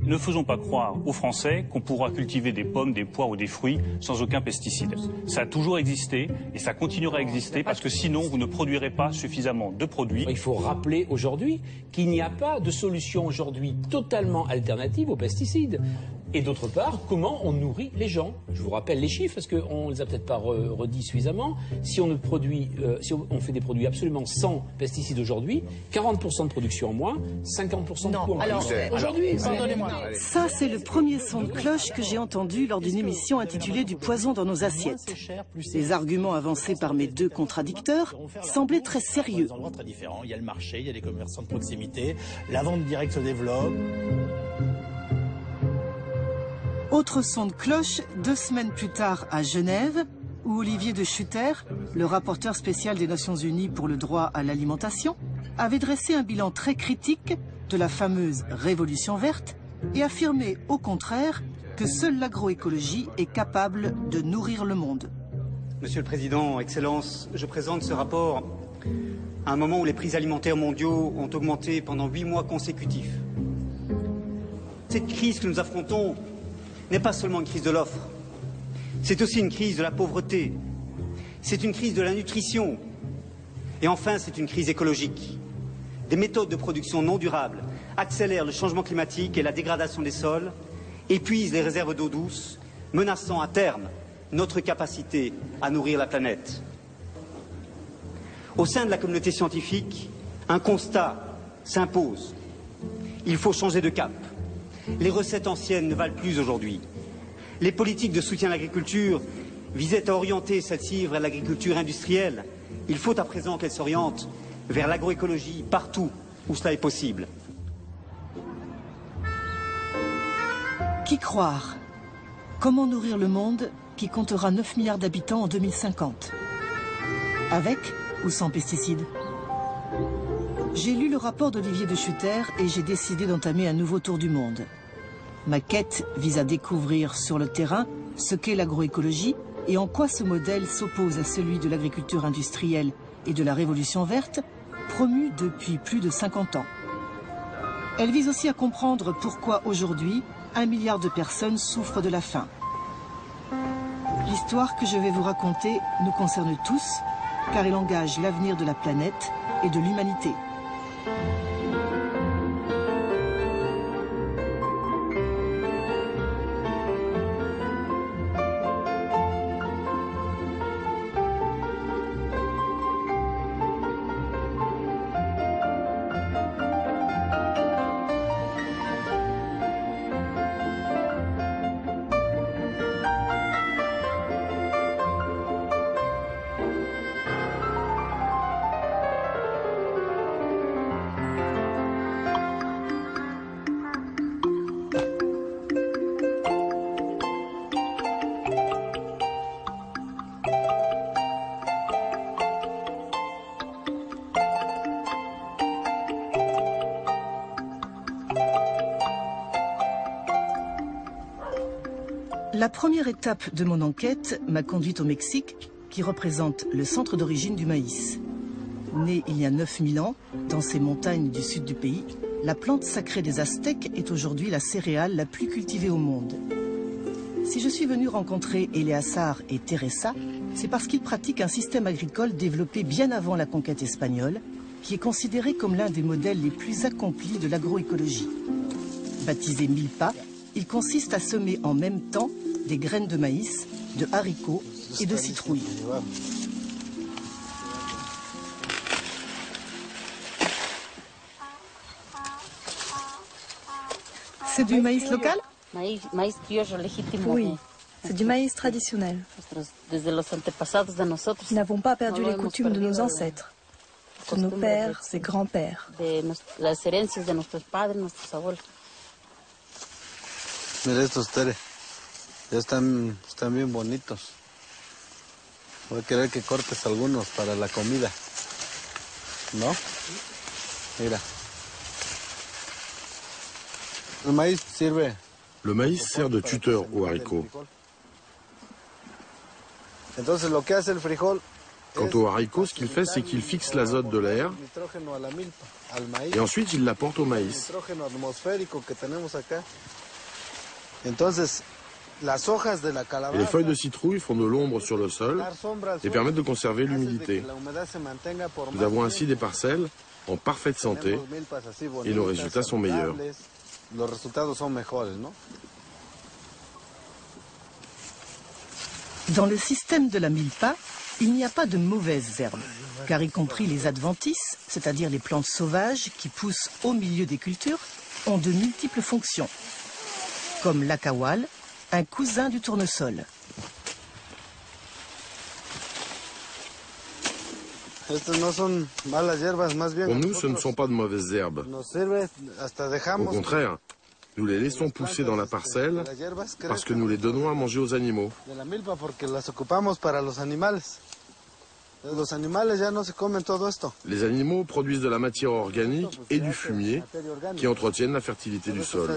Ne faisons pas croire aux Français qu'on pourra cultiver des pommes, des poires ou des fruits sans aucun pesticide. Ça a toujours existé et ça continuera à exister parce que sinon vous ne produirez pas suffisamment de produits. Il faut rappeler aujourd'hui qu'il n'y a pas de solution aujourd'hui totalement alternative aux pesticides. Et d'autre part, comment on nourrit les gens. Je vous rappelle les chiffres, parce qu'on ne les a peut-être pas redits suffisamment. Si on fait des produits absolument sans pesticides aujourd'hui, 40% de production en moins, 50% de coût en moins. Aujourd'hui, pardonnez-moi. Ça, c'est le premier son de cloche que j'ai entendu lors d'une émission intitulée « Du poison dans nos assiettes ». Les arguments avancés par mes deux contradicteurs semblaient très sérieux. Il y a le marché, il y a les commerçants de proximité, la vente directe se développe. Autre son de cloche, 2 semaines plus tard à Genève, où Olivier de Schutter, le rapporteur spécial des Nations Unies pour le droit à l'alimentation, avait dressé un bilan très critique de la fameuse Révolution verte et affirmé au contraire que seule l'agroécologie est capable de nourrir le monde. Monsieur le Président, Excellences, je présente ce rapport à un moment où les prix alimentaires mondiaux ont augmenté pendant 8 mois consécutifs. Cette crise que nous affrontons n'est pas seulement une crise de l'offre, c'est aussi une crise de la pauvreté, c'est une crise de la nutrition et enfin c'est une crise écologique. Des méthodes de production non durables accélèrent le changement climatique et la dégradation des sols, épuisent les réserves d'eau douce, menaçant à terme notre capacité à nourrir la planète. Au sein de la communauté scientifique, un constat s'impose. Il faut changer de cap. Les recettes anciennes ne valent plus aujourd'hui. Les politiques de soutien à l'agriculture visaient à orienter celle-ci vers l'agriculture industrielle. Il faut à présent qu'elle s'oriente vers l'agroécologie partout où cela est possible. Qui croire? Comment nourrir le monde qui comptera 9 milliards d'habitants en 2050? Avec ou sans pesticides? J'ai lu le rapport d'Olivier de Schutter et j'ai décidé d'entamer un nouveau tour du monde. Ma quête vise à découvrir sur le terrain ce qu'est l'agroécologie et en quoi ce modèle s'oppose à celui de l'agriculture industrielle et de la révolution verte, promue depuis plus de 50 ans. Elle vise aussi à comprendre pourquoi aujourd'hui 1 milliard de personnes souffrent de la faim. L'histoire que je vais vous raconter nous concerne tous, car elle engage l'avenir de la planète et de l'humanité. La première étape de mon enquête m'a conduite au Mexique, qui représente le centre d'origine du maïs. Née il y a 9000 ans, dans ces montagnes du sud du pays, la plante sacrée des Aztèques est aujourd'hui la céréale la plus cultivée au monde. Si je suis venue rencontrer Eleazar et Teresa, c'est parce qu'ils pratiquent un système agricole développé bien avant la conquête espagnole, qui est considéré comme l'un des modèles les plus accomplis de l'agroécologie. Baptisé milpa, il consiste à semer en même temps des graines de maïs, de haricots et de citrouilles. C'est du maïs local? Oui, c'est du maïs traditionnel. Nous n'avons pas perdu les coutumes de nos ancêtres, de nos pères et grands-pères. Mira estos, Tere. Ya están bien bonitos. Voy a querer que cortes algunos para la comida. ¿No? Mira. Le maïs sert de tuteur aux haricots. Entonces lo que hace el frijol Quant au haricot, ce qu'il fait, c'est qu'il fixe l'azote de l'air et ensuite il l'apporte au maïs. Et les feuilles de citrouille font de l'ombre sur le sol et permettent de conserver l'humidité. Nous avons ainsi des parcelles en parfaite santé et nos résultats sont meilleurs. Dans le système de la milpa, il n'y a pas de mauvaises herbes, car y compris les adventices, c'est-à-dire les plantes sauvages qui poussent au milieu des cultures, ont de multiples fonctions, comme l'akawal, un cousin du tournesol. Pour nous, ce ne sont pas de mauvaises herbes. Au contraire, nous les laissons pousser dans la parcelle parce que nous les donnons à manger aux animaux. Les animaux produisent de la matière organique et du fumier qui entretiennent la fertilité du sol.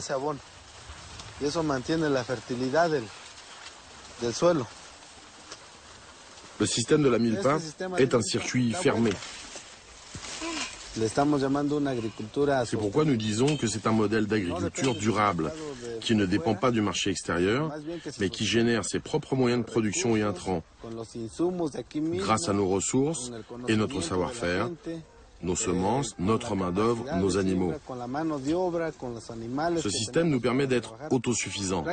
Le système de la milpa est un circuit fermé. C'est pourquoi nous disons que c'est un modèle d'agriculture durable, qui ne dépend pas du marché extérieur, mais qui génère ses propres moyens de production et intrants, grâce à nos ressources et notre savoir-faire, nos semences, notre main-d'œuvre, nos animaux. Ce système nous permet d'être autosuffisants.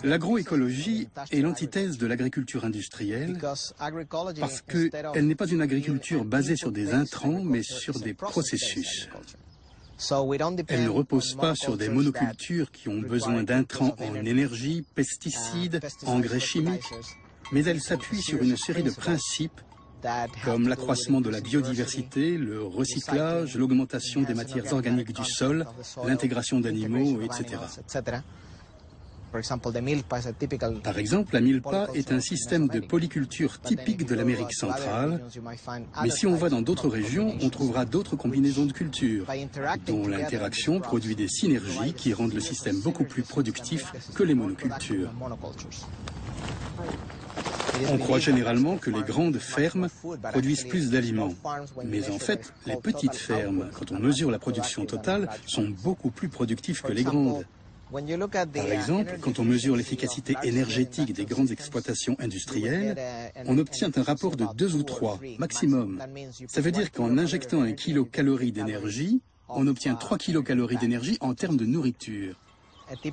L'agroécologie est l'antithèse de l'agriculture industrielle parce qu'elle n'est pas une agriculture basée sur des intrants mais sur des processus. Elle ne repose pas sur des monocultures qui ont besoin d'intrants en énergie, pesticides, engrais chimiques, mais elle s'appuie sur une série de principes comme l'accroissement de la biodiversité, le recyclage, l'augmentation des matières organiques du sol, l'intégration d'animaux, etc. Par exemple, la milpa est un système de polyculture typique de l'Amérique centrale, mais si on va dans d'autres régions, on trouvera d'autres combinaisons de cultures, dont l'interaction produit des synergies qui rendent le système beaucoup plus productif que les monocultures. On croit généralement que les grandes fermes produisent plus d'aliments, mais en fait, les petites fermes, quand on mesure la production totale, sont beaucoup plus productives que les grandes. Par exemple, quand on mesure l'efficacité énergétique des grandes exploitations industrielles, on obtient un rapport de 2 ou 3, maximum. Ça veut dire qu'en injectant 1 kilocalorie d'énergie, on obtient 3 kilocalories d'énergie en termes de nourriture.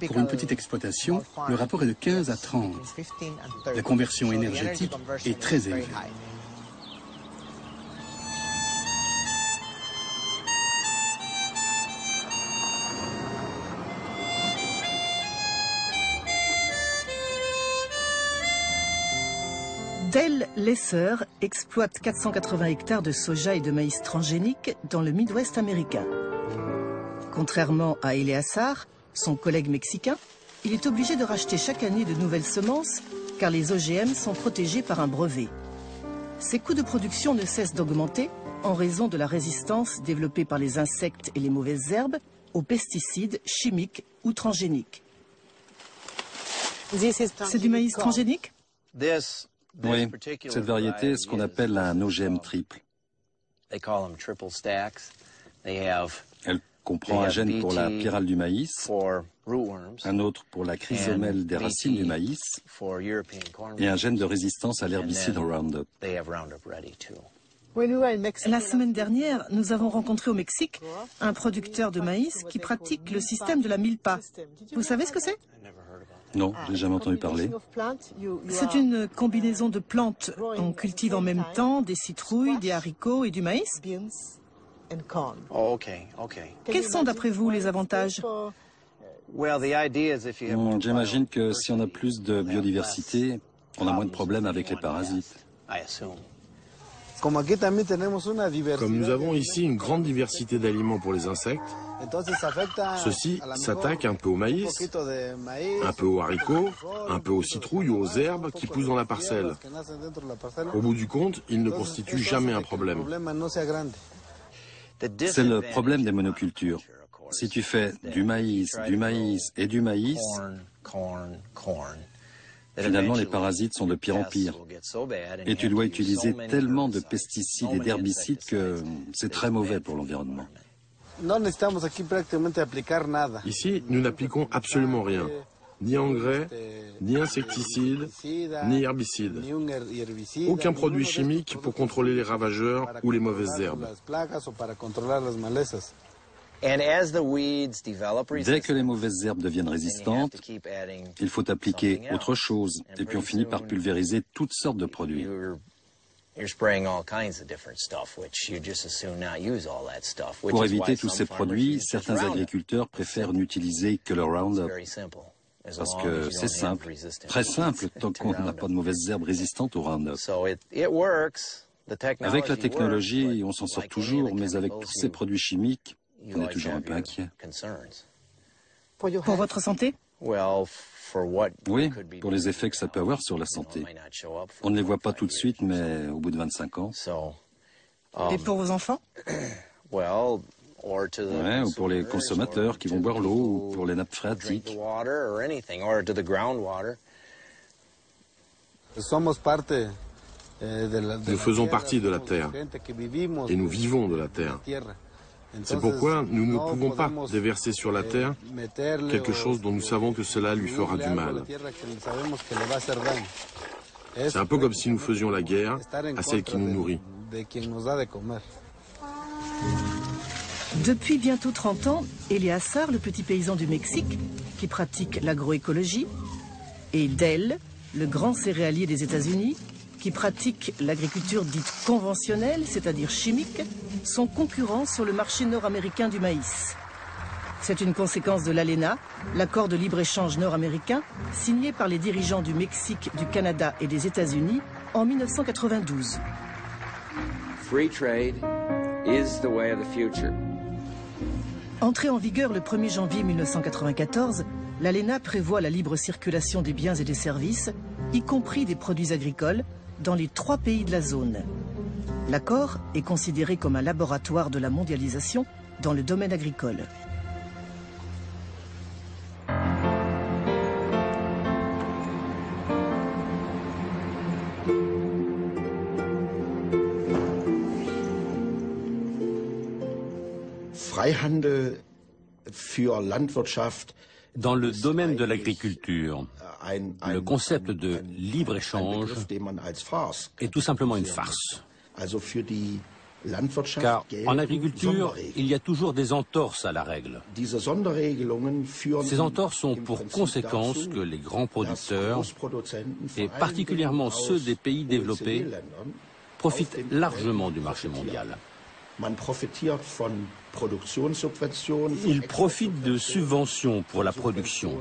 Pour une petite exploitation, le rapport est de 15 à 30. La conversion énergétique est très élevée. Dale Lesser exploite 480 hectares de soja et de maïs transgénique dans le Midwest américain. Contrairement à Eleazar, son collègue mexicain, il est obligé de racheter chaque année de nouvelles semences car les OGM sont protégés par un brevet. Ses coûts de production ne cessent d'augmenter en raison de la résistance développée par les insectes et les mauvaises herbes aux pesticides chimiques ou transgéniques. C'est du maïs transgénique ? Oui, cette variété est ce qu'on appelle un OGM triple. Elle comprend un gène pour la pyrale du maïs, un autre pour la chrysomèle des racines du maïs et un gène de résistance à l'herbicide Roundup. La semaine dernière, nous avons rencontré au Mexique un producteur de maïs qui pratique le système de la milpa. Vous savez ce que c'est ? Non, je n'ai jamais entendu parler. C'est une combinaison de plantes. On cultive en même temps des citrouilles, des haricots et du maïs. Quels sont d'après vous les avantages ? J'imagine que si on a plus de biodiversité, on a moins de problèmes avec les parasites. Comme nous avons ici une grande diversité d'aliments pour les insectes, ceci s'attaque un peu au maïs, un peu aux haricots, un peu aux citrouilles ou aux herbes qui poussent dans la parcelle. Au bout du compte, ils ne constituent jamais un problème. C'est le problème des monocultures. Si tu fais du maïs et du maïs, finalement les parasites sont de pire en pire. Et tu dois utiliser tellement de pesticides et d'herbicides que c'est très mauvais pour l'environnement. Ici, nous n'appliquons absolument rien. Ni engrais, ni insecticides, ni herbicides. Aucun produit chimique pour contrôler les ravageurs ou les mauvaises herbes. Dès que les mauvaises herbes deviennent résistantes, il faut appliquer autre chose. Et puis on finit par pulvériser toutes sortes de produits. Pour éviter tous ces produits, certains agriculteurs préfèrent n'utiliser que le Roundup. Parce que c'est simple, très simple, tant qu'on n'a pas de mauvaises herbes résistantes au Roundup. Avec la technologie, on s'en sort toujours, mais avec tous ces produits chimiques, on est toujours un peu inquiet. Pour votre santé? Oui, pour les effets que ça peut avoir sur la santé. On ne les voit pas tout de suite, mais au bout de 25 ans. Et pour vos enfants? Ouais, ou pour les consommateurs qui vont boire l'eau, ou pour les nappes phréatiques. Nous faisons partie de la Terre et nous vivons de la Terre. C'est pourquoi nous ne pouvons pas déverser sur la Terre quelque chose dont nous savons que cela lui fera du mal. C'est un peu comme si nous faisions la guerre à celle qui nous nourrit. Depuis bientôt 30 ans, Eleazar, le petit paysan du Mexique, qui pratique l'agroécologie, et Dell, le grand céréalier des États-Unis, qui pratique l'agriculture dite conventionnelle, c'est-à-dire chimique, sont concurrents sur le marché nord-américain du maïs. C'est une conséquence de l'ALENA, l'accord de libre-échange nord-américain, signé par les dirigeants du Mexique, du Canada et des États-Unis en 1992. Free trade is the way of the future. Entrée en vigueur le 1er janvier 1994, l'ALENA prévoit la libre circulation des biens et des services, y compris des produits agricoles, dans les 3 pays de la zone. L'accord est considéré comme un laboratoire de la mondialisation dans le domaine agricole. Dans le domaine de l'agriculture, le concept de libre-échange est tout simplement une farce. Car en agriculture, il y a toujours des entorses à la règle. Ces entorses ont pour conséquence que les grands producteurs, et particulièrement ceux des pays développés, profitent largement du marché mondial. Ils profitent de subventions pour la production,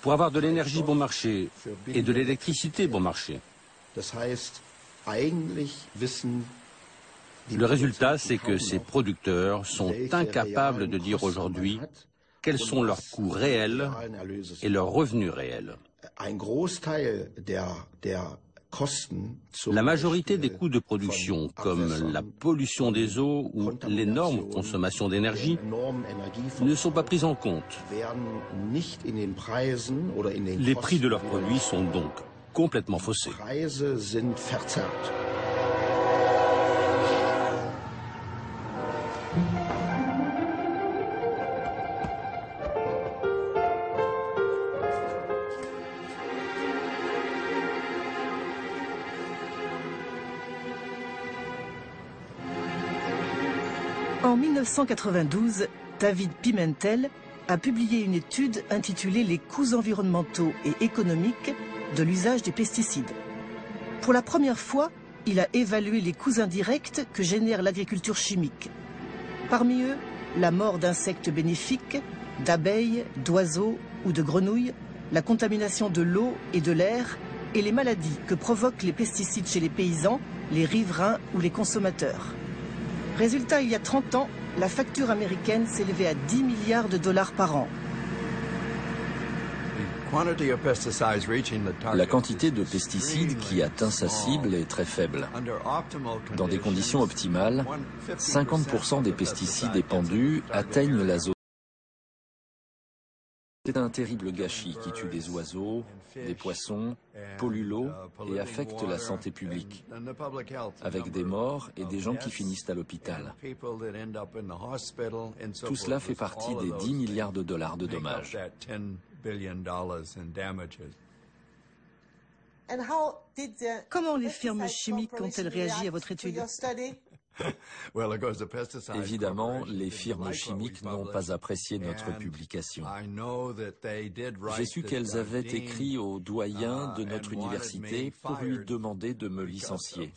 pour avoir de l'énergie bon marché et de l'électricité bon marché. Le résultat, c'est que ces producteurs sont incapables de dire aujourd'hui quels sont leurs coûts réels et leurs revenus réels. La majorité des coûts de production, comme la pollution des eaux ou l'énorme consommation d'énergie, ne sont pas pris en compte. Les prix de leurs produits sont donc complètement faussés. En 1992, David Pimentel a publié une étude intitulée « Les coûts environnementaux et économiques de l'usage des pesticides ». Pour la première fois, il a évalué les coûts indirects que génère l'agriculture chimique. Parmi eux, la mort d'insectes bénéfiques, d'abeilles, d'oiseaux ou de grenouilles, la contamination de l'eau et de l'air et les maladies que provoquent les pesticides chez les paysans les riverains ou les consommateurs. Résultat, il y a 30 ans, la facture américaine s'élevait à 10 milliards de dollars par an. La quantité de pesticides qui atteint sa cible est très faible. Dans des conditions optimales, 50% des pesticides épandus atteignent la zone. C'est un terrible gâchis qui tue des oiseaux, des poissons, pollue l'eau et affecte la santé publique, avec des morts et des gens qui finissent à l'hôpital. Tout cela fait partie des 10 milliards de dollars de dommages. Comment les firmes chimiques ont-elles réagi à votre étude? Évidemment, les firmes chimiques n'ont pas apprécié notre publication. J'ai su qu'elles avaient écrit au doyen de notre université pour lui demander de me licencier.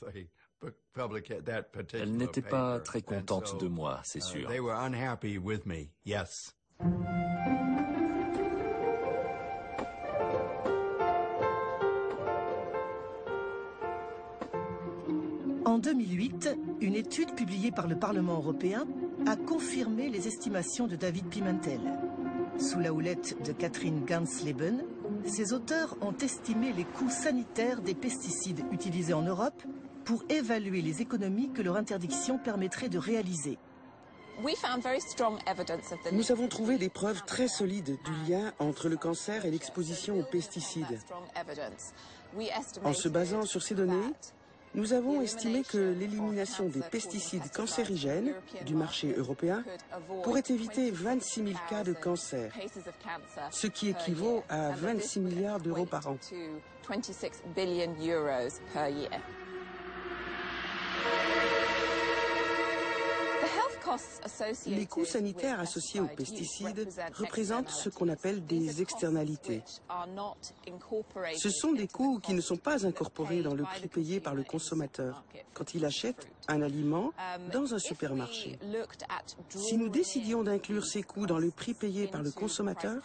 Elles n'étaient pas très contentes de moi, c'est sûr. En 2008, une étude publiée par le Parlement européen a confirmé les estimations de David Pimentel. Sous la houlette de Catherine Gansleben, ses auteurs ont estimé les coûts sanitaires des pesticides utilisés en Europe pour évaluer les économies que leur interdiction permettrait de réaliser. Nous avons trouvé des preuves très solides du lien entre le cancer et l'exposition aux pesticides. En se basant sur ces données, nous avons estimé que l'élimination des pesticides cancérigènes du marché européen pourrait éviter 26 000 cas de cancer, ce qui équivaut à 26 milliards d'euros par an. Les coûts sanitaires associés aux pesticides représentent ce qu'on appelle des externalités. Ce sont des coûts qui ne sont pas incorporés dans le prix payé par le consommateur quand il achète un aliment dans un supermarché. Si nous décidions d'inclure ces coûts dans le prix payé par le consommateur,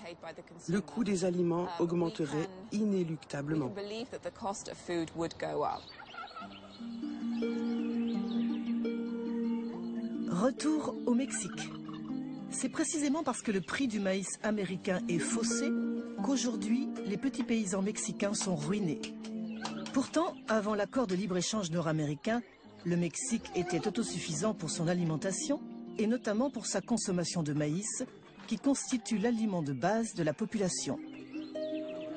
le coût des aliments augmenterait inéluctablement. Retour au Mexique. C'est précisément parce que le prix du maïs américain est faussé qu'aujourd'hui, les petits paysans mexicains sont ruinés. Pourtant, avant l'accord de libre-échange nord-américain, le Mexique était autosuffisant pour son alimentation et notamment pour sa consommation de maïs, qui constitue l'aliment de base de la population.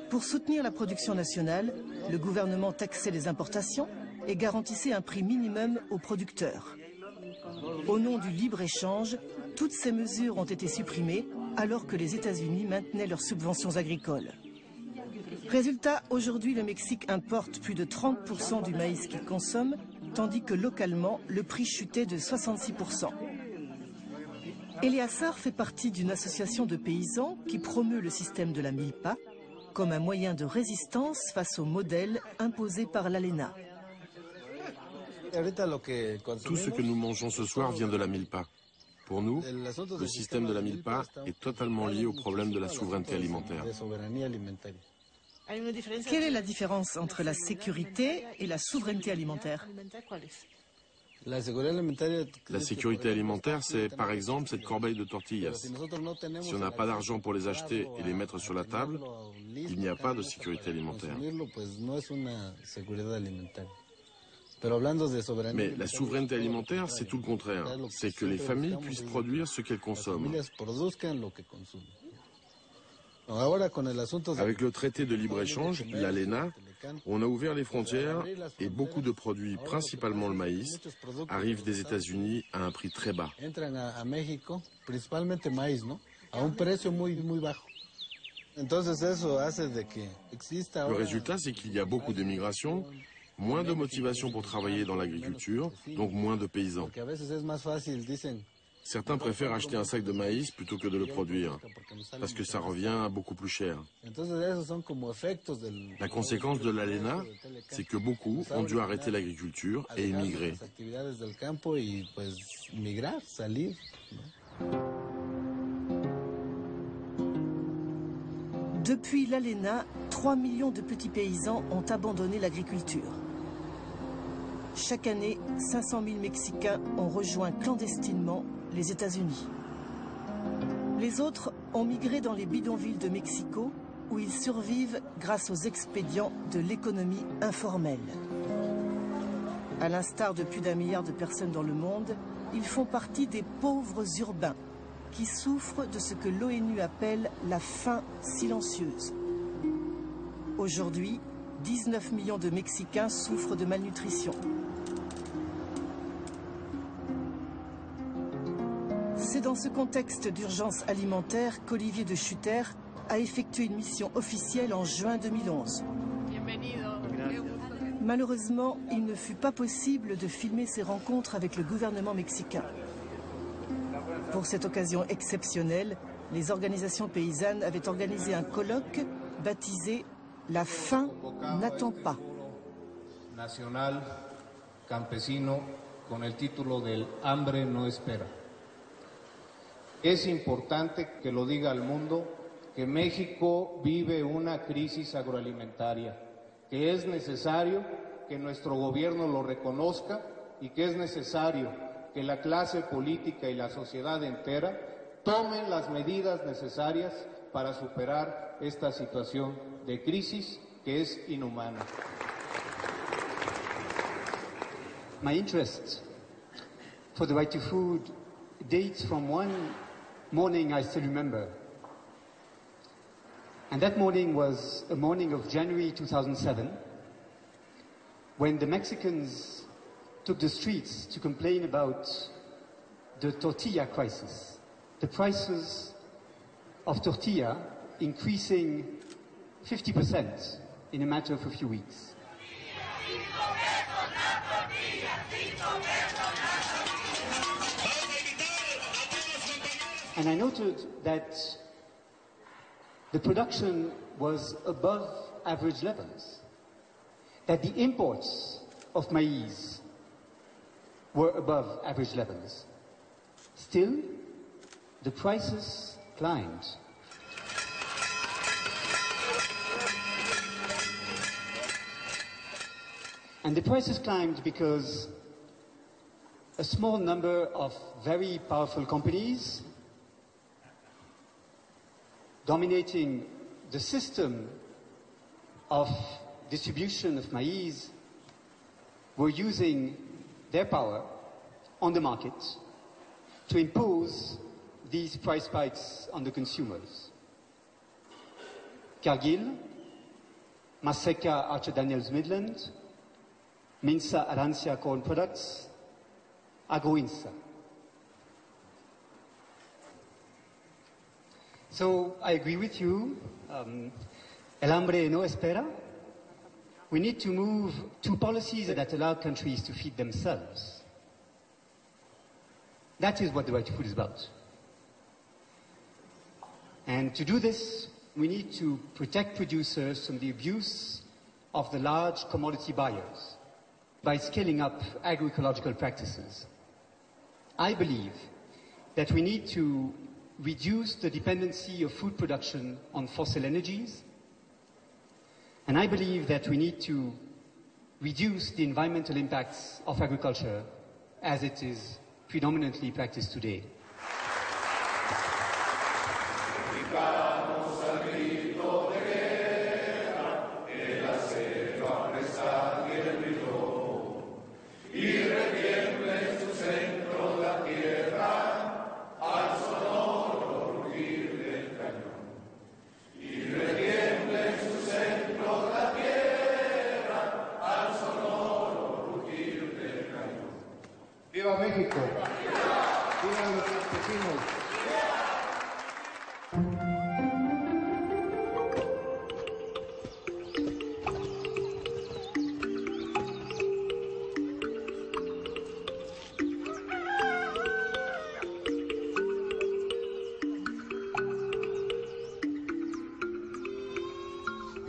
Pour soutenir la production nationale, le gouvernement taxait les importations et garantissait un prix minimum aux producteurs. Au nom du libre-échange, toutes ces mesures ont été supprimées alors que les États-Unis maintenaient leurs subventions agricoles. Résultat, aujourd'hui, le Mexique importe plus de 30% du maïs qu'il consomme, tandis que localement, le prix chutait de 66%. Eleazar fait partie d'une association de paysans qui promeut le système de la milpa comme un moyen de résistance face au modèle imposé par l'ALENA. Tout ce que nous mangeons ce soir vient de la milpa. Pour nous, le système de la milpa est totalement lié au problème de la souveraineté alimentaire. Quelle est la différence entre la sécurité et la souveraineté alimentaire? La sécurité alimentaire, c'est par exemple cette corbeille de tortillas. Si on n'a pas d'argent pour les acheter et les mettre sur la table, il n'y a pas de sécurité alimentaire. Mais la souveraineté alimentaire, c'est tout le contraire. C'est que les familles puissent produire ce qu'elles consomment. Avec le traité de libre-échange, l'ALENA, on a ouvert les frontières et beaucoup de produits, principalement le maïs, arrivent des États-Unis à un prix très bas. Le résultat, c'est qu'il y a beaucoup d'émigration, moins de motivation pour travailler dans l'agriculture, donc moins de paysans. Certains préfèrent acheter un sac de maïs plutôt que de le produire, parce que ça revient beaucoup plus cher. La conséquence de l'ALENA, c'est que beaucoup ont dû arrêter l'agriculture et émigrer. Depuis l'ALENA, 3 millions de petits paysans ont abandonné l'agriculture. chaque année, 500 000 Mexicains ont rejoint clandestinement les États-Unis. Les autres ont migré dans les bidonvilles de Mexico, où ils survivent grâce aux expédients de l'économie informelle. À l'instar de plus d'1 milliard de personnes dans le monde, ils font partie des pauvres urbains qui souffrent de ce que l'ONU appelle la faim silencieuse. Aujourd'hui, 19 millions de Mexicains souffrent de malnutrition. C'est dans ce contexte d'urgence alimentaire qu'Olivier de Schutter a effectué une mission officielle en juin 2011. Malheureusement, il ne fut pas possible de filmer ces rencontres avec le gouvernement mexicain. Pour cette occasion exceptionnelle, les organisations paysannes avaient organisé un colloque baptisé « La faim n'attend pas ». Nacional campesino con el título del Hambre no espera. Es importante que lo diga al mundo que México vive una crisis agroalimentaria, que es necesario que nuestro gobierno lo reconozca y que es necesario que la clase política y la sociedad entera tomen las medidas necesarias para superar esta situación de crisis que es inhumana. My interest for the right to food dates from one morning I still remember. And that morning was a morning of January 2007, when the Mexicans took the streets to complain about the tortilla crisis, the prices of tortilla increasing 50% in a matter of a few weeks. And I noted that the production was above average levels, that the imports of maize were above average levels. Still, the prices climbed. And the prices climbed because a small number of very powerful companies dominating the system of distribution of maize were using their power on the market to impose these price spikes on the consumers. Cargill, Maseca Archer Daniels Midland, Minsa Arancia Corn Products, Agroinsa. So I agree with you, El hambre no espera. We need to move to policies that allow countries to feed themselves. That is what the right to food is about. And to do this, we need to protect producers from the abuse of the large commodity buyers by scaling up agroecological practices. I believe that we need to reduce the dependency of food production on fossil energies. And I believe that we need to reduce the environmental impacts of agriculture as it is predominantly practiced today. ¡Viva México! ¡Viva los campesinos!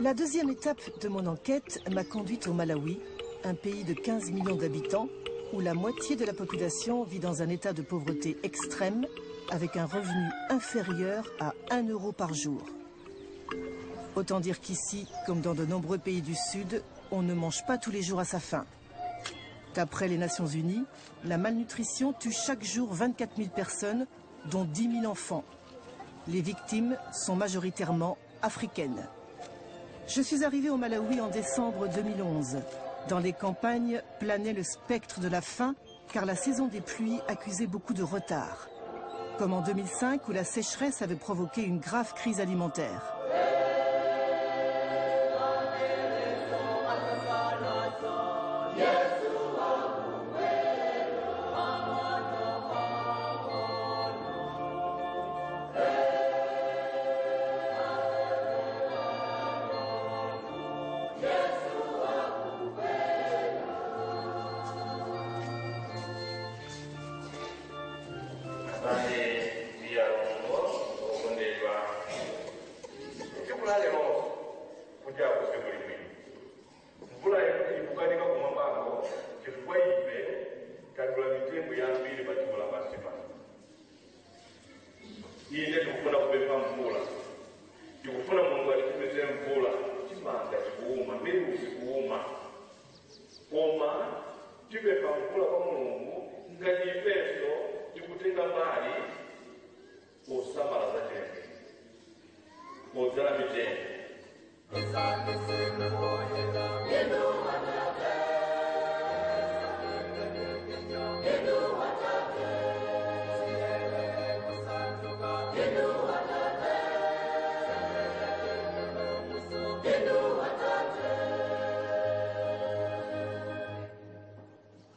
La deuxième étape de mon enquête m'a conduite au Malawi, un pays de 15 millions d'habitants, où la moitié de la population vit dans un état de pauvreté extrême, avec un revenu inférieur à 1 euro par jour. Autant dire qu'ici, comme dans de nombreux pays du Sud, on ne mange pas tous les jours à sa faim. D'après les Nations Unies, la malnutrition tue chaque jour 24 000 personnes, dont 10 000 enfants. Les victimes sont majoritairement africaines. Je suis arrivée au Malawi en décembre 2011. Dans les campagnes planait le spectre de la faim, car la saison des pluies accusait beaucoup de retard. Comme en 2005, où la sécheresse avait provoqué une grave crise alimentaire.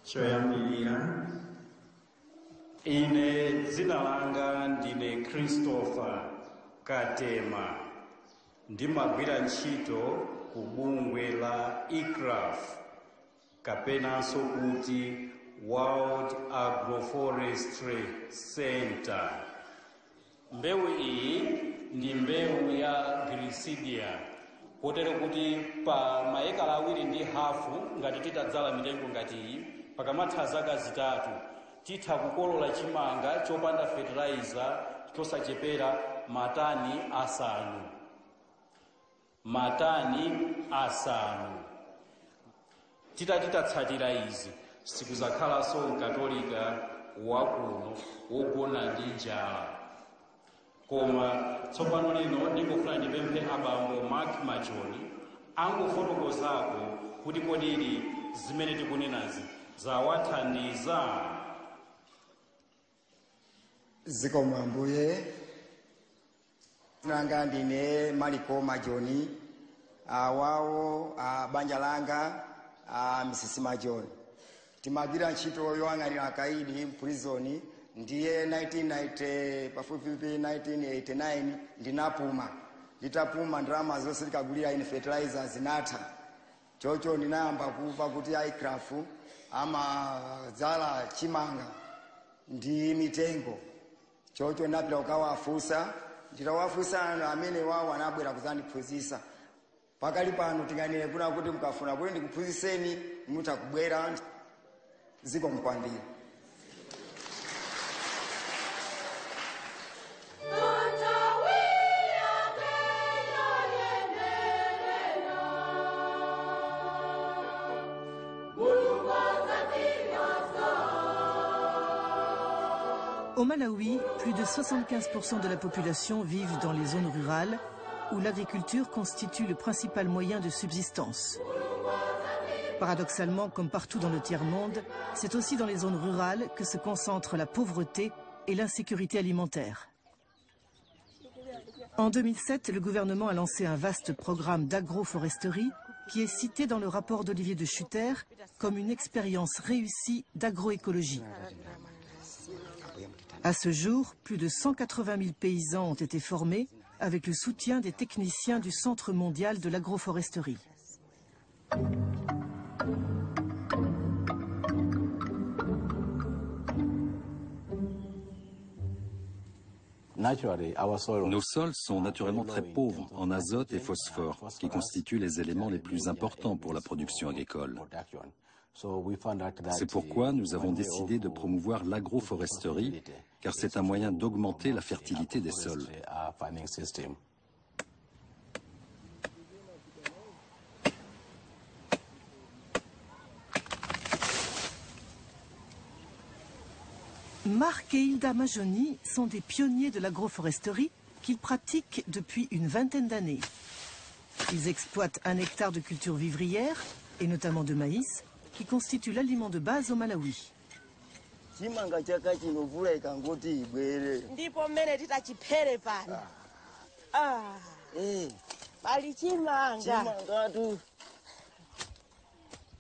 Choyambirira ine dzina langa ndine Christopher Katema ndimagwira ntchito ku bungwe la ICRAF kapenanso kuti World Agroforestry Center. Mbewu iyi ndi mbewu ya Glycidia kotero kuti pa maekala 2.5 ngati titadzala mitengo ngati iyi pakamatha zaka zitatu titha kukolola chimanga chopanda fertilizer chosachepera matani asanu. Titatsatira izi sikuzakhalanso mkatolika wakuno wogona ndi njala. Koma tsopano lino ndingofuna ndipemphe abambo Mark Majoni angofotokozako kuti kodi zimene tikunenazi zawathandiza. Zikomo Ambuye, nanga ndine Mariko Majoni, wawo banja langa Mrs. Majoni. Timagwira ntchito yoyang'anira akaidi mprisoni ndiye 1989 ndinapuma. Nditapuma ndalama zonse tikagulira ine fertilizer zinatha. Chocho ndinayamba kumva kuti ICRAF amadzala chimanga ndi mitengo. Chocho ndapita kukawafunsa, nditawafunsa amene wawo anabwera kudzandiphunzitsa. Pakali pano tinganene kuna kuti mukafuna kuti ndikuphunzitseni mutha kubwera. Zikomo kwambiri. Au Malawi, plus de 75% de la population vivent dans les zones rurales où l'agriculture constitue le principal moyen de subsistance. Paradoxalement, comme partout dans le tiers-monde, c'est aussi dans les zones rurales que se concentrent la pauvreté et l'insécurité alimentaire. En 2007, le gouvernement a lancé un vaste programme d'agroforesterie qui est cité dans le rapport d'Olivier de Schutter comme une expérience réussie d'agroécologie. À ce jour, plus de 180 000 paysans ont été formés avec le soutien des techniciens du Centre mondial de l'agroforesterie. Nos sols sont naturellement très pauvres en azote et phosphore, qui constituent les éléments les plus importants pour la production agricole. C'est pourquoi nous avons décidé de promouvoir l'agroforesterie, car c'est un moyen d'augmenter la fertilité des sols. Marc et Hilda Majoni sont des pionniers de l'agroforesterie qu'ils pratiquent depuis une vingtaine d'années. Ils exploitent 1 hectare de culture vivrière, et notamment de maïs, qui constitue l'aliment de base au Malawi.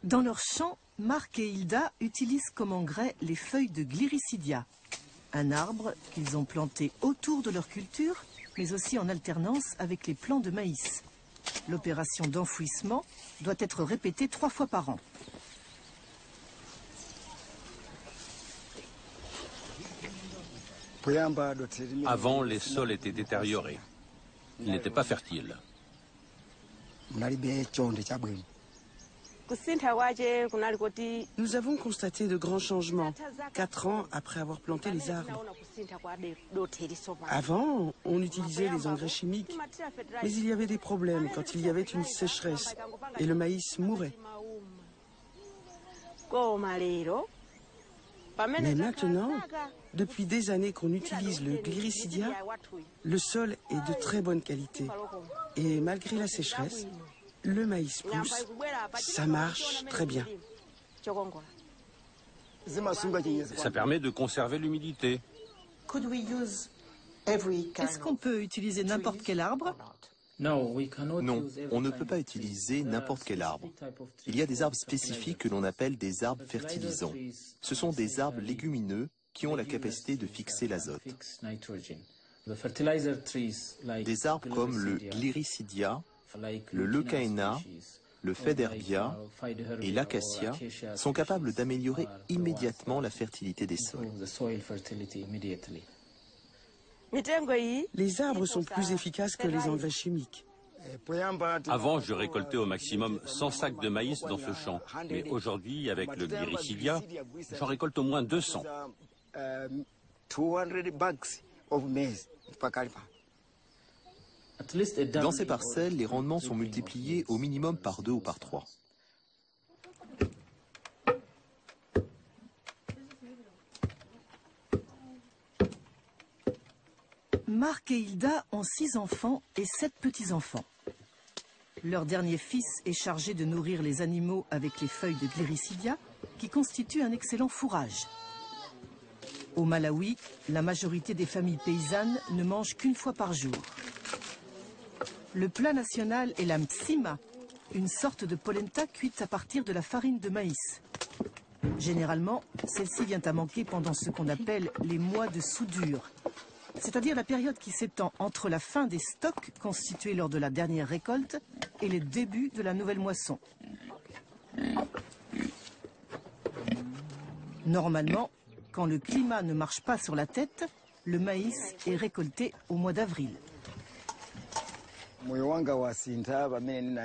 Dans leur champ, Marc et Hilda utilisent comme engrais les feuilles de gliricidia, un arbre qu'ils ont planté autour de leur culture, mais aussi en alternance avec les plants de maïs. L'opération d'enfouissement doit être répétée 3 fois par an. Avant, les sols étaient détériorés. Ils n'étaient pas fertiles. Nous avons constaté de grands changements 4 ans après avoir planté les arbres. Avant, on utilisait les engrais chimiques, mais il y avait des problèmes quand il y avait une sécheresse et le maïs mourait. Mais maintenant, depuis des années qu'on utilise le gliricidia, le sol est de très bonne qualité. Et malgré la sécheresse, le maïs pousse, ça marche très bien. Ça permet de conserver l'humidité. Est-ce qu'on peut utiliser n'importe quel arbre? Non, on ne peut pas utiliser n'importe quel arbre. Il y a des arbres spécifiques que l'on appelle des arbres fertilisants. Ce sont des arbres légumineux qui ont la capacité de fixer l'azote. Des arbres comme le gliricidia, le leucaena, le federbia et l'acacia sont capables d'améliorer immédiatement la fertilité des sols. Les arbres sont plus efficaces que les engrais chimiques. Avant, je récoltais au maximum 100 sacs de maïs dans ce champ. Mais aujourd'hui, avec le gliricidia, j'en récolte au moins 200. Dans ces parcelles, les rendements sont multipliés au minimum par 2 ou par 3. Marc et Hilda ont 6 enfants et 7 petits-enfants. Leur dernier fils est chargé de nourrir les animaux avec les feuilles de gliricidia, qui constituent un excellent fourrage. Au Malawi, la majorité des familles paysannes ne mangent qu'une fois par jour. Le plat national est la mtsima, une sorte de polenta cuite à partir de la farine de maïs. Généralement, celle-ci vient à manquer pendant ce qu'on appelle les mois de soudure, c'est-à-dire la période qui s'étend entre la fin des stocks constitués lors de la dernière récolte et le début de la nouvelle moisson. Normalement, quand le climat ne marche pas sur la tête, le maïs est récolté au mois d'avril.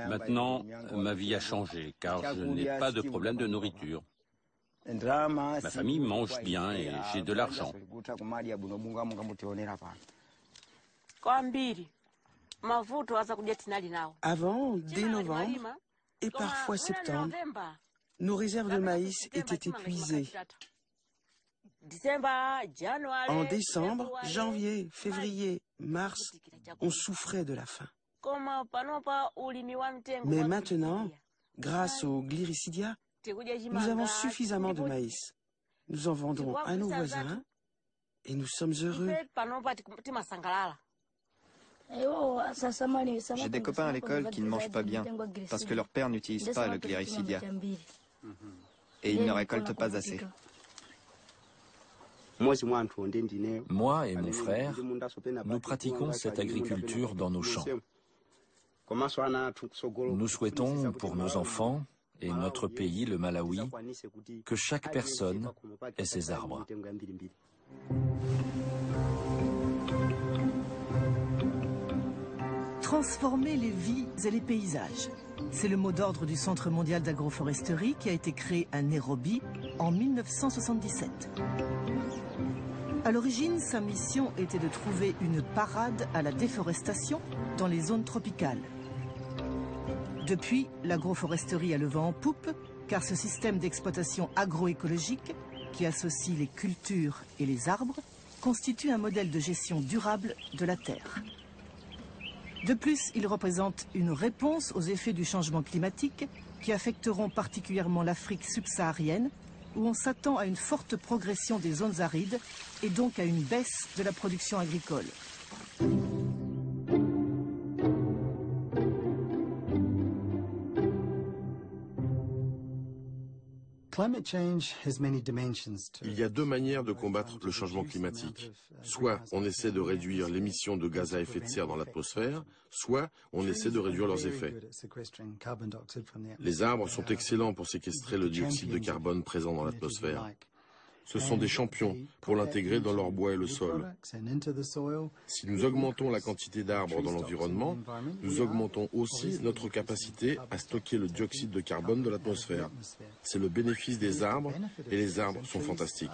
Maintenant, ma vie a changé car je n'ai pas de problème de nourriture. Ma famille mange bien et j'ai de l'argent. Avant, dès novembre et parfois septembre, nos réserves de maïs étaient épuisées. En décembre, janvier, février, mars, on souffrait de la faim. Mais maintenant, grâce au gliricidia, nous avons suffisamment de maïs. Nous en vendrons à nos voisins et nous sommes heureux. J'ai des copains à l'école qui ne mangent pas bien parce que leur père n'utilise pas le gliricidia et ils ne récoltent pas assez. Moi et mon frère, nous pratiquons cette agriculture dans nos champs. Nous souhaitons pour nos enfants et notre pays, le Malawi, que chaque personne ait ses arbres. Transformer les vies et les paysages. C'est le mot d'ordre du Centre mondial d'agroforesterie qui a été créé à Nairobi en 1977. À l'origine, sa mission était de trouver une parade à la déforestation dans les zones tropicales. Depuis, l'agroforesterie a le vent en poupe, car ce système d'exploitation agroécologique qui associe les cultures et les arbres, constitue un modèle de gestion durable de la terre. De plus, il représente une réponse aux effets du changement climatique qui affecteront particulièrement l'Afrique subsaharienne, où on s'attend à une forte progression des zones arides et donc à une baisse de la production agricole. Il y a deux manières de combattre le changement climatique. Soit on essaie de réduire l'émission de gaz à effet de serre dans l'atmosphère, soit on essaie de réduire leurs effets. Les arbres sont excellents pour séquestrer le dioxyde de carbone présent dans l'atmosphère. Ce sont des champions pour l'intégrer dans leur bois et le sol. Si nous augmentons la quantité d'arbres dans l'environnement, nous augmentons aussi notre capacité à stocker le dioxyde de carbone de l'atmosphère. C'est le bénéfice des arbres et les arbres sont fantastiques.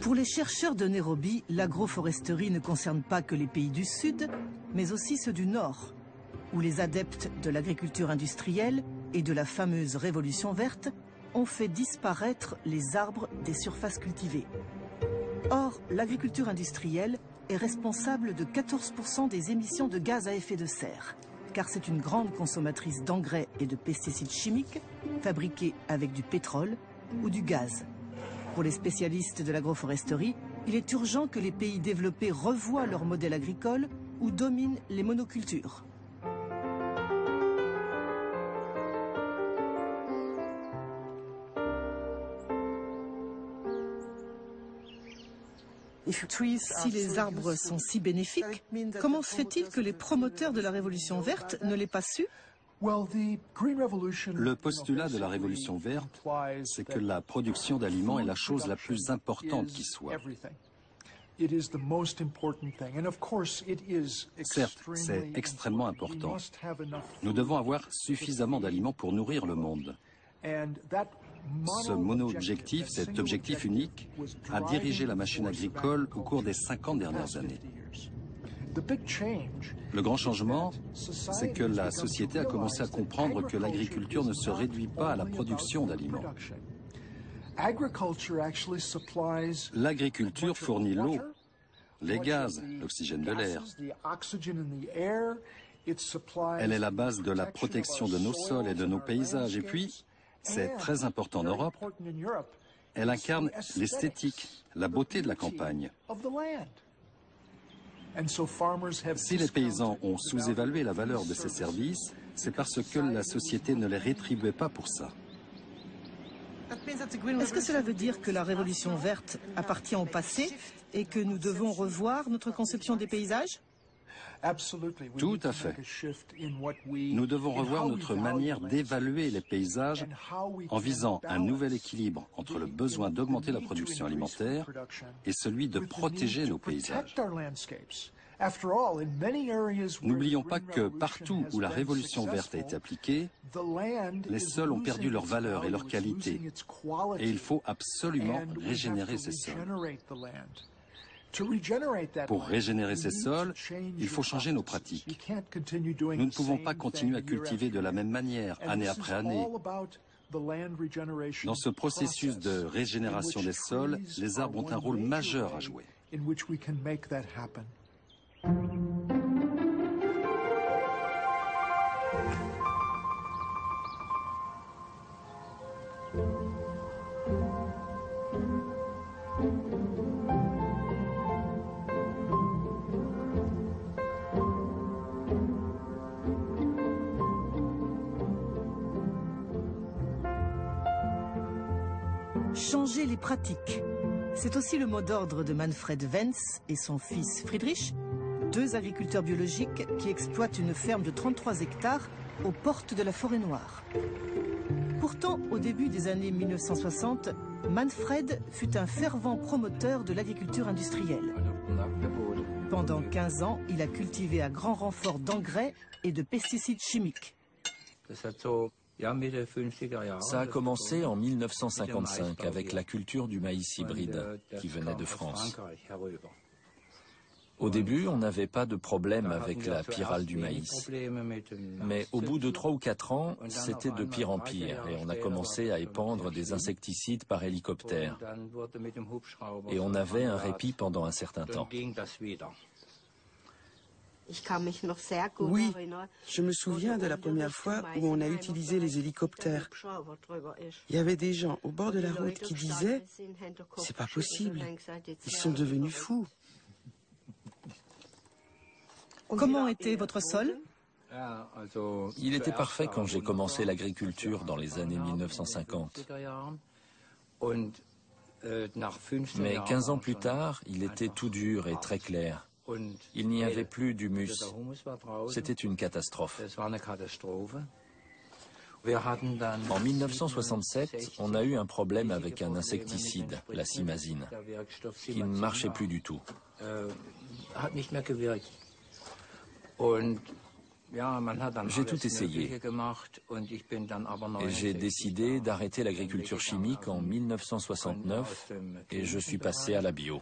Pour les chercheurs de Nairobi, l'agroforesterie ne concerne pas que les pays du Sud, mais aussi ceux du Nord, où les adeptes de l'agriculture industrielle et de la fameuse révolution verte ont fait disparaître les arbres des surfaces cultivées. Or, l'agriculture industrielle est responsable de 14% des émissions de gaz à effet de serre, car c'est une grande consommatrice d'engrais et de pesticides chimiques fabriqués avec du pétrole ou du gaz. Pour les spécialistes de l'agroforesterie, il est urgent que les pays développés revoient leur modèle agricole ou dominent les monocultures. Si les arbres sont si bénéfiques, comment se fait-il que les promoteurs de la Révolution verte ne l'aient pas su ? Le postulat de la Révolution verte, c'est que la production d'aliments est la chose la plus importante qui soit. Certes, c'est extrêmement important. Nous devons avoir suffisamment d'aliments pour nourrir le monde. Ce mono-objectif, cet objectif unique, a dirigé la machine agricole au cours des 50 dernières années. Le grand changement, c'est que la société a commencé à comprendre que l'agriculture ne se réduit pas à la production d'aliments. L'agriculture fournit l'eau, les gaz, l'oxygène de l'air. Elle est la base de la protection de nos sols et de nos paysages. Et puis, c'est très important en Europe, elle incarne l'esthétique, la beauté de la campagne. Si les paysans ont sous-évalué la valeur de ces services, c'est parce que la société ne les rétribuait pas pour ça. Est-ce que cela veut dire que la Révolution verte appartient au passé et que nous devons revoir notre conception des paysages ? Tout à fait. Nous devons revoir notre manière d'évaluer les paysages en visant un nouvel équilibre entre le besoin d'augmenter la production alimentaire et celui de protéger nos paysages. N'oublions pas que partout où la Révolution verte a été appliquée, les sols ont perdu leur valeur et leur qualité, et il faut absolument régénérer ces sols. Pour régénérer ces sols, il faut changer nos pratiques. Nous ne pouvons pas continuer à cultiver de la même manière, année après année. Dans ce processus de régénération des sols, les arbres ont un rôle majeur à jouer. Changer les pratiques. C'est aussi le mot d'ordre de Manfred Wenz et son fils Friedrich, deux agriculteurs biologiques qui exploitent une ferme de 33 hectares aux portes de la Forêt Noire. Pourtant, au début des années 1960, Manfred fut un fervent promoteur de l'agriculture industrielle. Pendant 15 ans, il a cultivé à grand renfort d'engrais et de pesticides chimiques. Ça a commencé en 1955 avec la culture du maïs hybride qui venait de France. Au début, on n'avait pas de problème avec la pyrale du maïs. Mais au bout de 3 ou 4 ans, c'était de pire en pire et on a commencé à épandre des insecticides par hélicoptère. Et on avait un répit pendant un certain temps. Oui, je me souviens de la première fois où on a utilisé les hélicoptères. Il y avait des gens au bord de la route qui disaient « C'est pas possible, ils sont devenus fous ». Comment était votre sol? Il était parfait quand j'ai commencé l'agriculture dans les années 1950. Mais 15 ans plus tard, il était tout dur et très clair. Il n'y avait plus d'humus. C'était une catastrophe. En 1967, on a eu un problème avec un insecticide, la simazine, qui ne marchait plus du tout. J'ai tout essayé et j'ai décidé d'arrêter l'agriculture chimique en 1969 et je suis passé à la bio.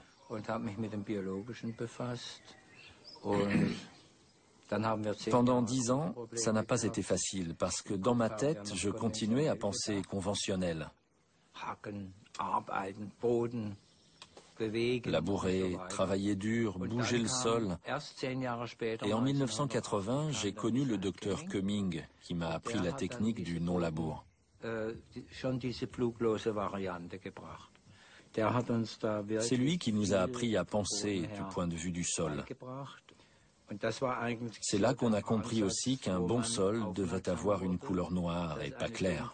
Pendant 10 ans, ça n'a pas été facile parce que dans ma tête, je continuais à penser conventionnel. Labourer, travailler dur, bouger le sol. Et en 1980, j'ai connu le docteur Cumming qui m'a appris la technique du non-labour. C'est lui qui nous a appris à penser du point de vue du sol. C'est là qu'on a compris aussi qu'un bon sol devait avoir une couleur noire et pas claire.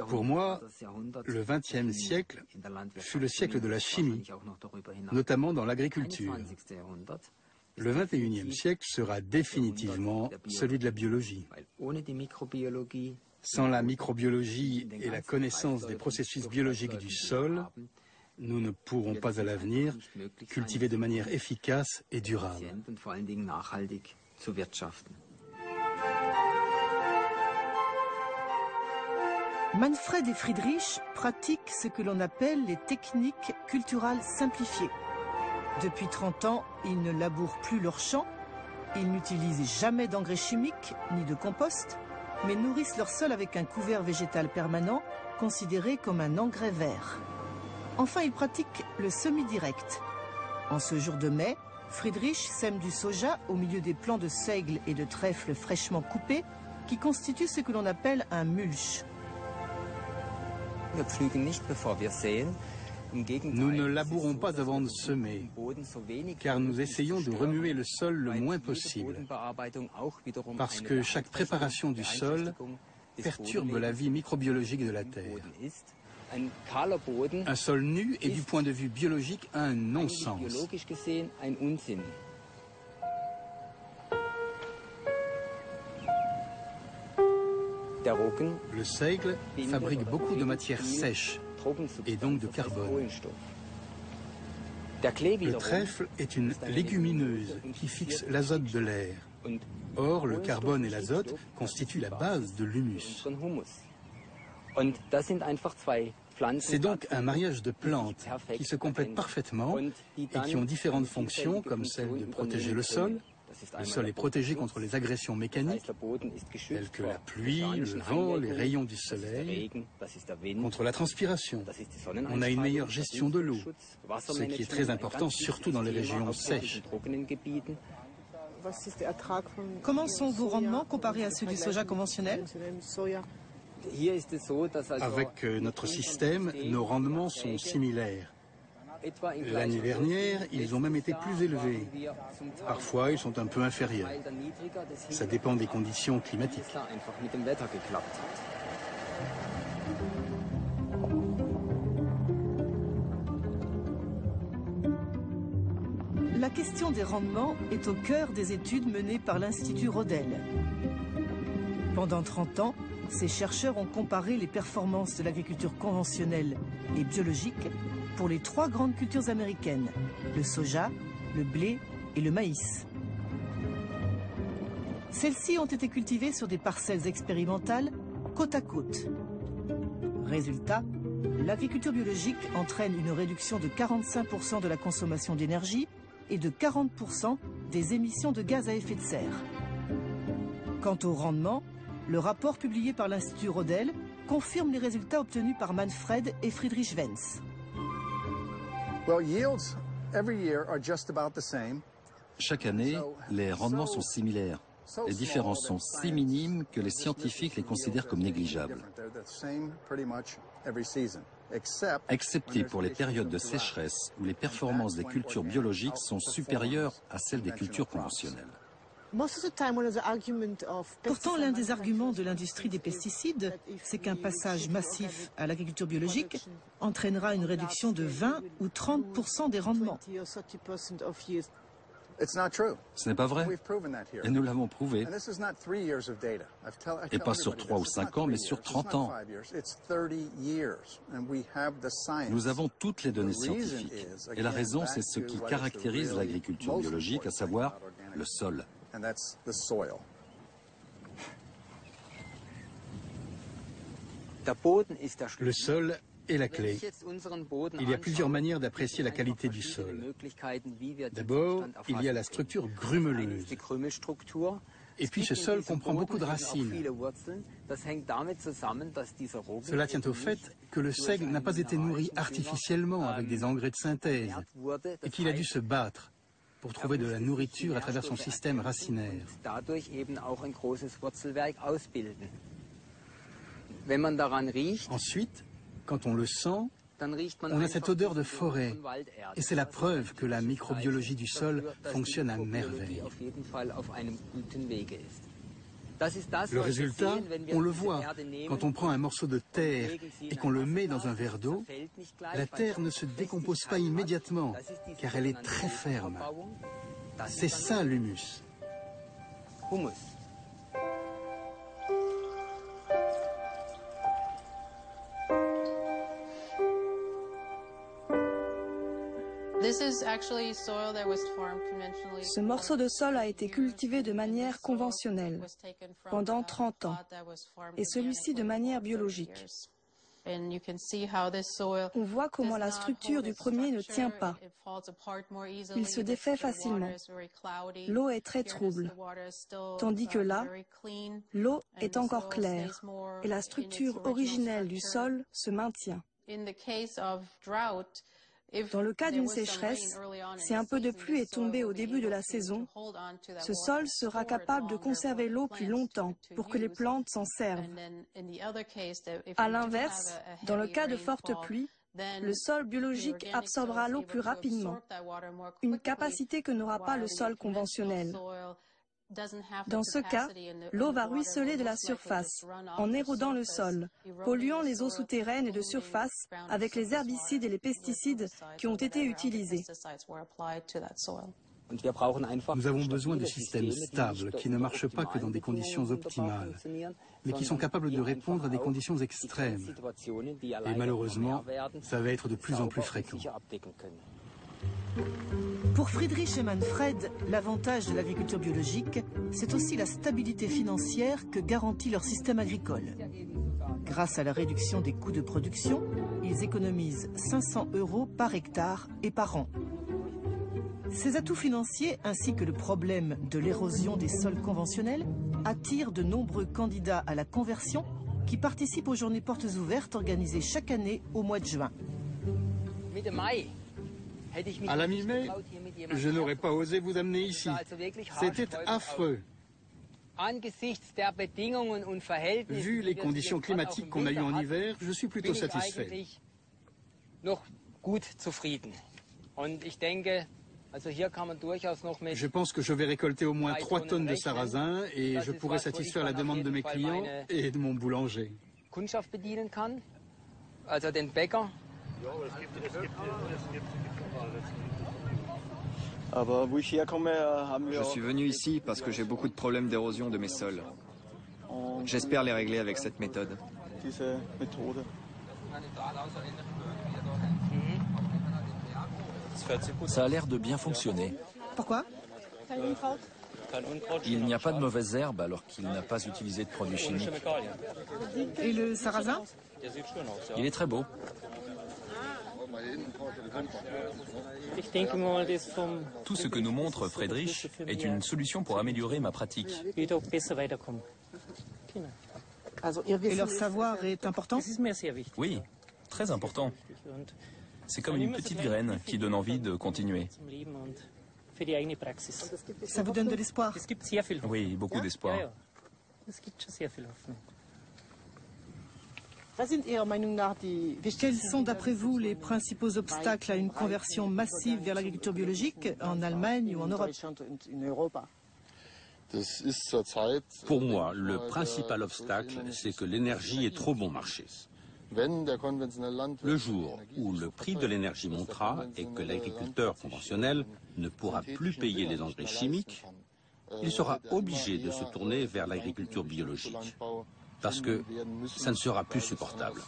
Pour moi, le XXe siècle fut le siècle de la chimie, notamment dans l'agriculture. Le XXIe siècle sera définitivement celui de la biologie. Sans la microbiologie et la connaissance des processus biologiques du sol, nous ne pourrons pas à l'avenir cultiver de manière efficace et durable. Manfred et Friedrich pratiquent ce que l'on appelle les techniques culturales simplifiées. Depuis 30 ans, ils ne labourent plus leurs champs, ils n'utilisent jamais d'engrais chimiques ni de compost, mais nourrissent leur sol avec un couvert végétal permanent, considéré comme un engrais vert. Enfin, ils pratiquent le semi-direct. En ce jour de mai, Friedrich sème du soja au milieu des plants de seigle et de trèfle fraîchement coupés, qui constituent ce que l'on appelle un mulch. Nous ne labourons pas avant de semer, car nous essayons de remuer le sol le moins possible, parce que chaque préparation du sol perturbe la vie microbiologique de la terre. Un sol nu est du point de vue biologique un non-sens. Le seigle fabrique beaucoup de matières sèches et donc de carbone. Le trèfle est une légumineuse qui fixe l'azote de l'air. Or, le carbone et l'azote constituent la base de l'humus. C'est donc un mariage de plantes qui se complètent parfaitement et qui ont différentes fonctions, comme celle de protéger le sol. Le sol est protégé contre les agressions mécaniques, telles que la pluie, le vent, les rayons du soleil, contre la transpiration. On a une meilleure gestion de l'eau, ce qui est très important, surtout dans les régions sèches. Comment sont vos rendements comparés à ceux du soja conventionnel? Avec notre système, nos rendements sont similaires. L'année dernière, ils ont même été plus élevés. Parfois, ils sont un peu inférieurs. Ça dépend des conditions climatiques. La question des rendements est au cœur des études menées par l'Institut Rodel. Pendant 30 ans, ces chercheurs ont comparé les performances de l'agriculture conventionnelle et biologique pour les 3 grandes cultures américaines, le soja, le blé et le maïs. Celles-ci ont été cultivées sur des parcelles expérimentales côte à côte. Résultat, L'agriculture biologique entraîne une réduction de 45% de la consommation d'énergie et de 40% des émissions de gaz à effet de serre. Quant au rendement, le rapport publié par l'Institut Rodel confirme les résultats obtenus par Manfred et Friedrich Wenz. Chaque année, les rendements sont similaires. Les différences sont si minimes que les scientifiques les considèrent comme négligeables. Excepté pour les périodes de sécheresse où les performances des cultures biologiques sont supérieures à celles des cultures conventionnelles. Pourtant, l'un des arguments de l'industrie des pesticides, c'est qu'un passage massif à l'agriculture biologique entraînera une réduction de 20 ou 30% des rendements. Ce n'est pas vrai, et nous l'avons prouvé. Et pas sur 3 ou 5 ans, mais sur 30 ans. Nous avons toutes les données scientifiques. Et la raison, c'est ce qui caractérise l'agriculture biologique, à savoir le sol. Le sol est la clé. Il y a plusieurs manières d'apprécier la qualité du sol. D'abord, il y a la structure grumeleuse. Et puis ce sol comprend beaucoup de racines. Cela tient au fait que le seigle n'a pas été nourri artificiellement avec des engrais de synthèse et qu'il a dû se battre pour trouver de la nourriture à travers son système racinaire. Ensuite, quand on le sent, on a cette odeur de forêt, et c'est la preuve que la microbiologie du sol fonctionne à merveille. Le résultat, on le voit, quand on prend un morceau de terre et qu'on le met dans un verre d'eau, la terre ne se décompose pas immédiatement, car elle est très ferme. C'est ça l'humus. Ce morceau de sol a été cultivé de manière conventionnelle pendant 30 ans et celui-ci de manière biologique. On voit comment la structure du premier ne tient pas. Il se défait facilement. L'eau est très trouble, tandis que là, l'eau est encore claire et la structure originelle du sol se maintient. Dans le cas d'une sécheresse, si un peu de pluie est tombée au début de la saison, ce sol sera capable de conserver l'eau plus longtemps pour que les plantes s'en servent. À l'inverse, dans le cas de fortes pluies, le sol biologique absorbera l'eau plus rapidement, une capacité que n'aura pas le sol conventionnel. Dans ce cas, l'eau va ruisseler de la surface, en érodant le sol, polluant les eaux souterraines et de surface avec les herbicides et les pesticides qui ont été utilisés. Nous avons besoin de systèmes stables qui ne marchent pas que dans des conditions optimales, mais qui sont capables de répondre à des conditions extrêmes. Et malheureusement, ça va être de plus en plus fréquent. Pour Friedrich et Manfred, l'avantage de l'agriculture biologique, c'est aussi la stabilité financière que garantit leur système agricole. Grâce à la réduction des coûts de production, ils économisent 500 € par hectare et par an. Ces atouts financiers, ainsi que le problème de l'érosion des sols conventionnels, attirent de nombreux candidats à la conversion qui participent aux journées portes ouvertes organisées chaque année au mois de juin. À la mi-mai, je n'aurais pas osé vous amener ici. C'était affreux. Vu les conditions climatiques qu'on a eues en hiver, je suis plutôt satisfait. Je pense que je vais récolter au moins 3 tonnes de sarrasin et je pourrai satisfaire la demande de mes clients et de mon boulanger. Je suis venu ici parce que j'ai beaucoup de problèmes d'érosion de mes sols. J'espère les régler avec cette méthode. Ça a l'air de bien fonctionner. Pourquoi ? Il n'y a pas de mauvaises herbes alors qu'il n'a pas utilisé de produits chimiques. Et le sarrasin? Il est très beau. Tout ce que nous montre Friedrich est une solution pour améliorer ma pratique. Et leur savoir est important? Oui, très important. C'est comme une petite graine qui donne envie de continuer. Ça vous donne de l'espoir? Oui, beaucoup d'espoir. Quels sont d'après vous les principaux obstacles à une conversion massive vers l'agriculture biologique en Allemagne ou en Europe? Pour moi, le principal obstacle, c'est que l'énergie est trop bon marché. Le jour où le prix de l'énergie montera et que l'agriculteur conventionnel ne pourra plus payer les engrais chimiques, il sera obligé de se tourner vers l'agriculture biologique, parce que ça ne sera plus supportable.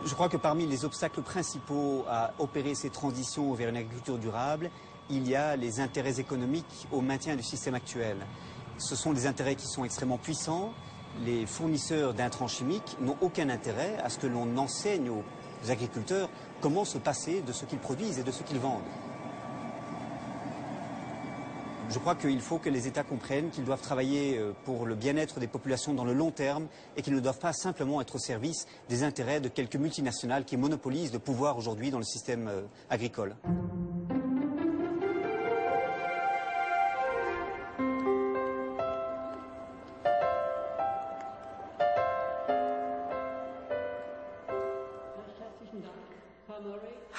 Je crois que parmi les obstacles principaux à opérer ces transitions vers une agriculture durable, il y a les intérêts économiques au maintien du système actuel. Ce sont des intérêts qui sont extrêmement puissants. Les fournisseurs d'intrants chimiques n'ont aucun intérêt à ce que l'on enseigne aux agriculteurs comment se passer de ce qu'ils produisent et de ce qu'ils vendent. Je crois qu'il faut que les États comprennent qu'ils doivent travailler pour le bien-être des populations dans le long terme et qu'ils ne doivent pas simplement être au service des intérêts de quelques multinationales qui monopolisent le pouvoir aujourd'hui dans le système agricole.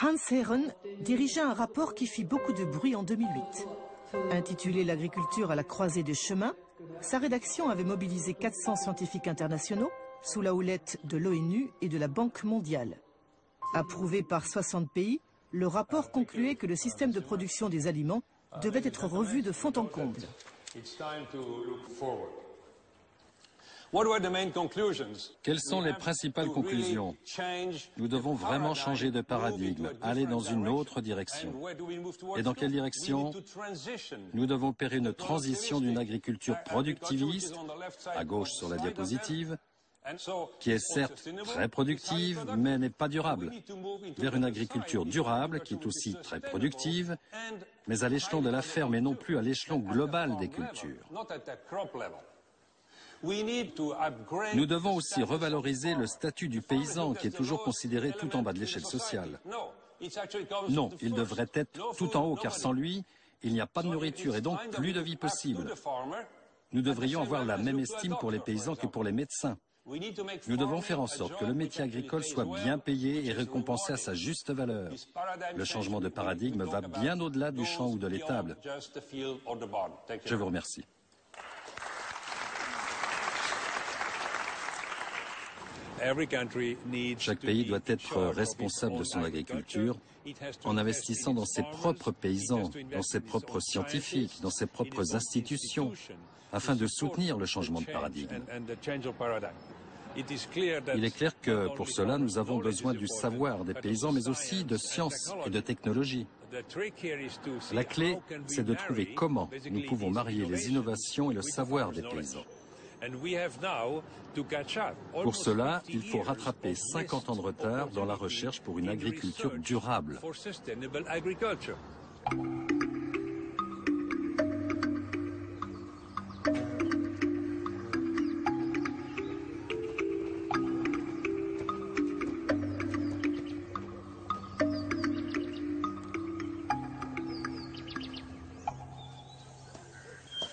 Hans Herren dirigeait un rapport qui fit beaucoup de bruit en 2008. Intitulé « L'agriculture à la croisée des chemins », sa rédaction avait mobilisé 400 scientifiques internationaux sous la houlette de l'ONU et de la Banque mondiale. Approuvé par 60 pays, le rapport concluait que le système de production des aliments devait être revu de fond en comble. Quelles sont les principales conclusions? Nous devons vraiment changer de paradigme, aller dans une autre direction. Et dans quelle direction? Nous devons opérer une transition d'une agriculture productiviste, à gauche sur la diapositive, qui est certes très productive, mais n'est pas durable, vers une agriculture durable qui est aussi très productive, mais à l'échelon de la ferme et non plus à l'échelon global des cultures. Nous devons aussi revaloriser le statut du paysan qui est toujours considéré tout en bas de l'échelle sociale. Non, il devrait être tout en haut car sans lui, il n'y a pas de nourriture et donc plus de vie possible. Nous devrions avoir la même estime pour les paysans que pour les médecins. Nous devons faire en sorte que le métier agricole soit bien payé et récompensé à sa juste valeur. Le changement de paradigme va bien au-delà du champ ou de l'étable. Je vous remercie. Chaque pays doit être responsable de son agriculture en investissant dans ses propres paysans, dans ses propres scientifiques, dans ses propres institutions, afin de soutenir le changement de paradigme. Il est clair que pour cela, nous avons besoin du savoir des paysans, mais aussi de science et de technologie. La clé, c'est de trouver comment nous pouvons marier les innovations et le savoir des paysans. Pour cela, il faut rattraper 50 ans de retard dans la recherche pour une agriculture durable.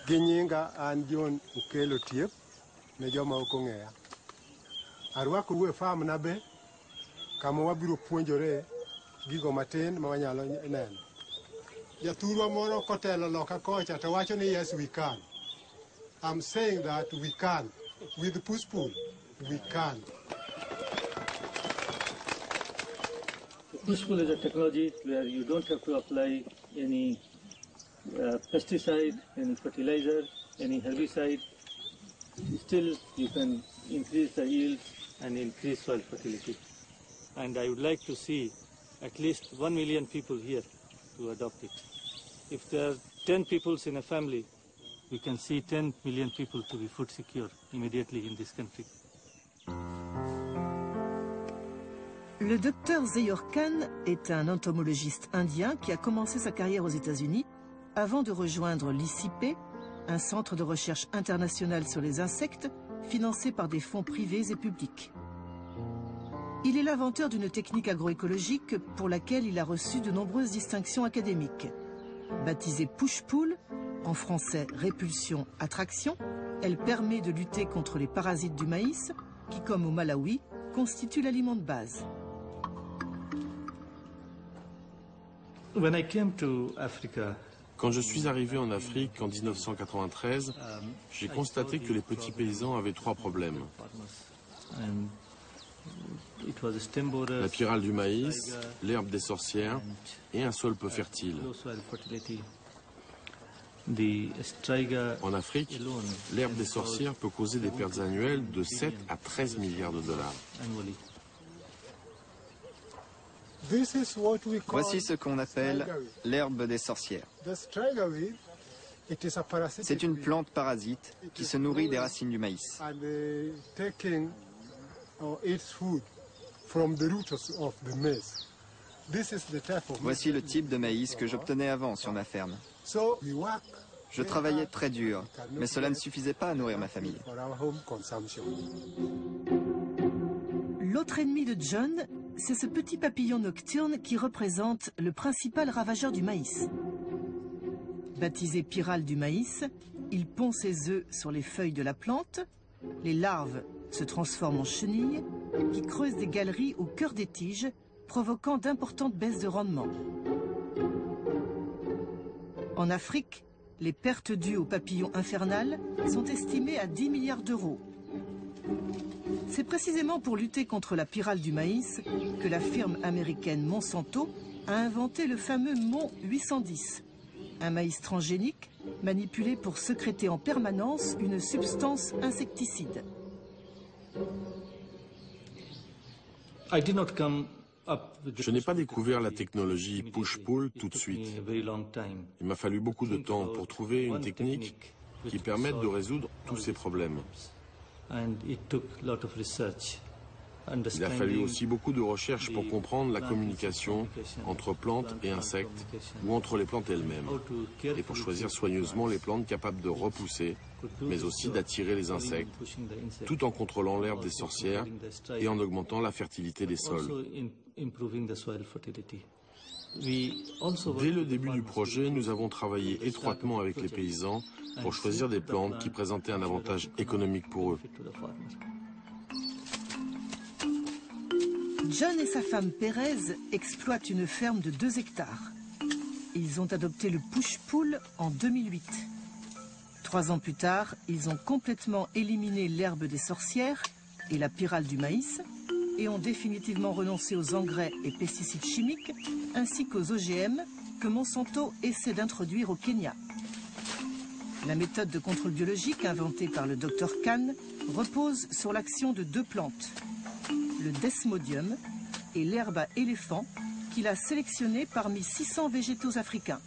Genyinga an John Ukelo Tiep ne joma ok ong'eya. Arwako uwe farm na be kama wabiro puonjore gigo matin ma wanyalo neno. Jathurwa moro kotelo loka kocha to wacho ni yes we can. I'm saying that we can. With Pushpool, we can. Pushpool is a technology where you don't have to apply any pesticide, any fertilizer, any herbicide. Still, you can increase the yield and increase soil fertility. And I would like to see at least 1 million people here to adopt it. If there are 10 people in a family, we can see 10 million people to be food secure immediately in this country. Le docteur Zahir Khan est un entomologiste indien qui a commencé sa carrière aux États-Unis avant de rejoindre l'ICIP, un centre de recherche international sur les insectes financé par des fonds privés et publics. Il est l'inventeur d'une technique agroécologique pour laquelle il a reçu de nombreuses distinctions académiques. Baptisée push-pull, en français répulsion-attraction, elle permet de lutter contre les parasites du maïs qui, comme au Malawi, constituent l'aliment de base. When I came to Africa, quand je suis arrivé en Afrique en 1993, j'ai constaté que les petits paysans avaient 3 problèmes. La pyrale du maïs, l'herbe des sorcières et un sol peu fertile. En Afrique, l'herbe des sorcières peut causer des pertes annuelles de 7 à 13 milliards de dollars. Voici ce qu'on appelle l'herbe des sorcières. C'est une plante parasite qui se nourrit des racines du maïs. Voici le type de maïs que j'obtenais avant sur ma ferme. Je travaillais très dur, mais cela ne suffisait pas à nourrir ma famille. L'autre ennemi de John, c'est ce petit papillon nocturne qui représente le principal ravageur du maïs. Baptisé pyrale du maïs, il pond ses œufs sur les feuilles de la plante. Les larves se transforment en chenilles qui creusent des galeries au cœur des tiges, provoquant d'importantes baisses de rendement. En Afrique, les pertes dues au papillon infernal sont estimées à 10 milliards d'euros. C'est précisément pour lutter contre la pyrale du maïs que la firme américaine Monsanto a inventé le fameux Mont 810, un maïs transgénique manipulé pour sécréter en permanence une substance insecticide. Je n'ai pas découvert la technologie push-pull tout de suite. Il m'a fallu beaucoup de temps pour trouver une technique qui permette de résoudre tous ces problèmes. Il a fallu aussi beaucoup de recherches pour comprendre la communication entre plantes et insectes ou entre les plantes elles-mêmes et pour choisir soigneusement les plantes capables de repousser mais aussi d'attirer les insectes tout en contrôlant l'herbe des sorcières et en augmentant la fertilité des sols. Dès le début du projet, nous avons travaillé étroitement avec les paysans pour choisir des plantes qui présentaient un avantage économique pour eux. John et sa femme Pérez exploitent une ferme de 2 hectares. Ils ont adopté le push-pull en 2008. 3 ans plus tard, ils ont complètement éliminé l'herbe des sorcières et la pyrale du maïs et ont définitivement renoncé aux engrais et pesticides chimiques ainsi qu'aux OGM que Monsanto essaie d'introduire au Kenya. La méthode de contrôle biologique inventée par le Dr Khan repose sur l'action de 2 plantes, le desmodium et l'herbe à éléphant qu'il a sélectionné parmi 600 végétaux africains.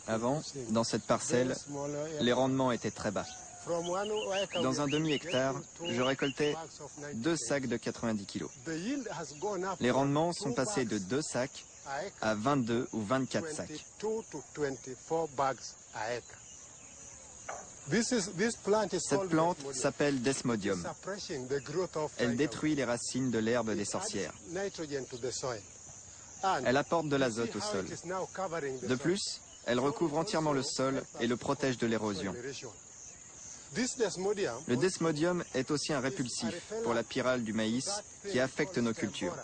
Avant, dans cette parcelle, les rendements étaient très bas. Dans un demi-hectare, je récoltais 2 sacs de 90 kg. Les rendements sont passés de 2 sacs à 22 ou 24 sacs. Cette plante s'appelle Desmodium. Elle détruit les racines de l'herbe des sorcières. Elle apporte de l'azote au sol. De plus, elle recouvre entièrement le sol et le protège de l'érosion. Le desmodium est aussi un répulsif pour la pyrale du maïs qui affecte nos cultures.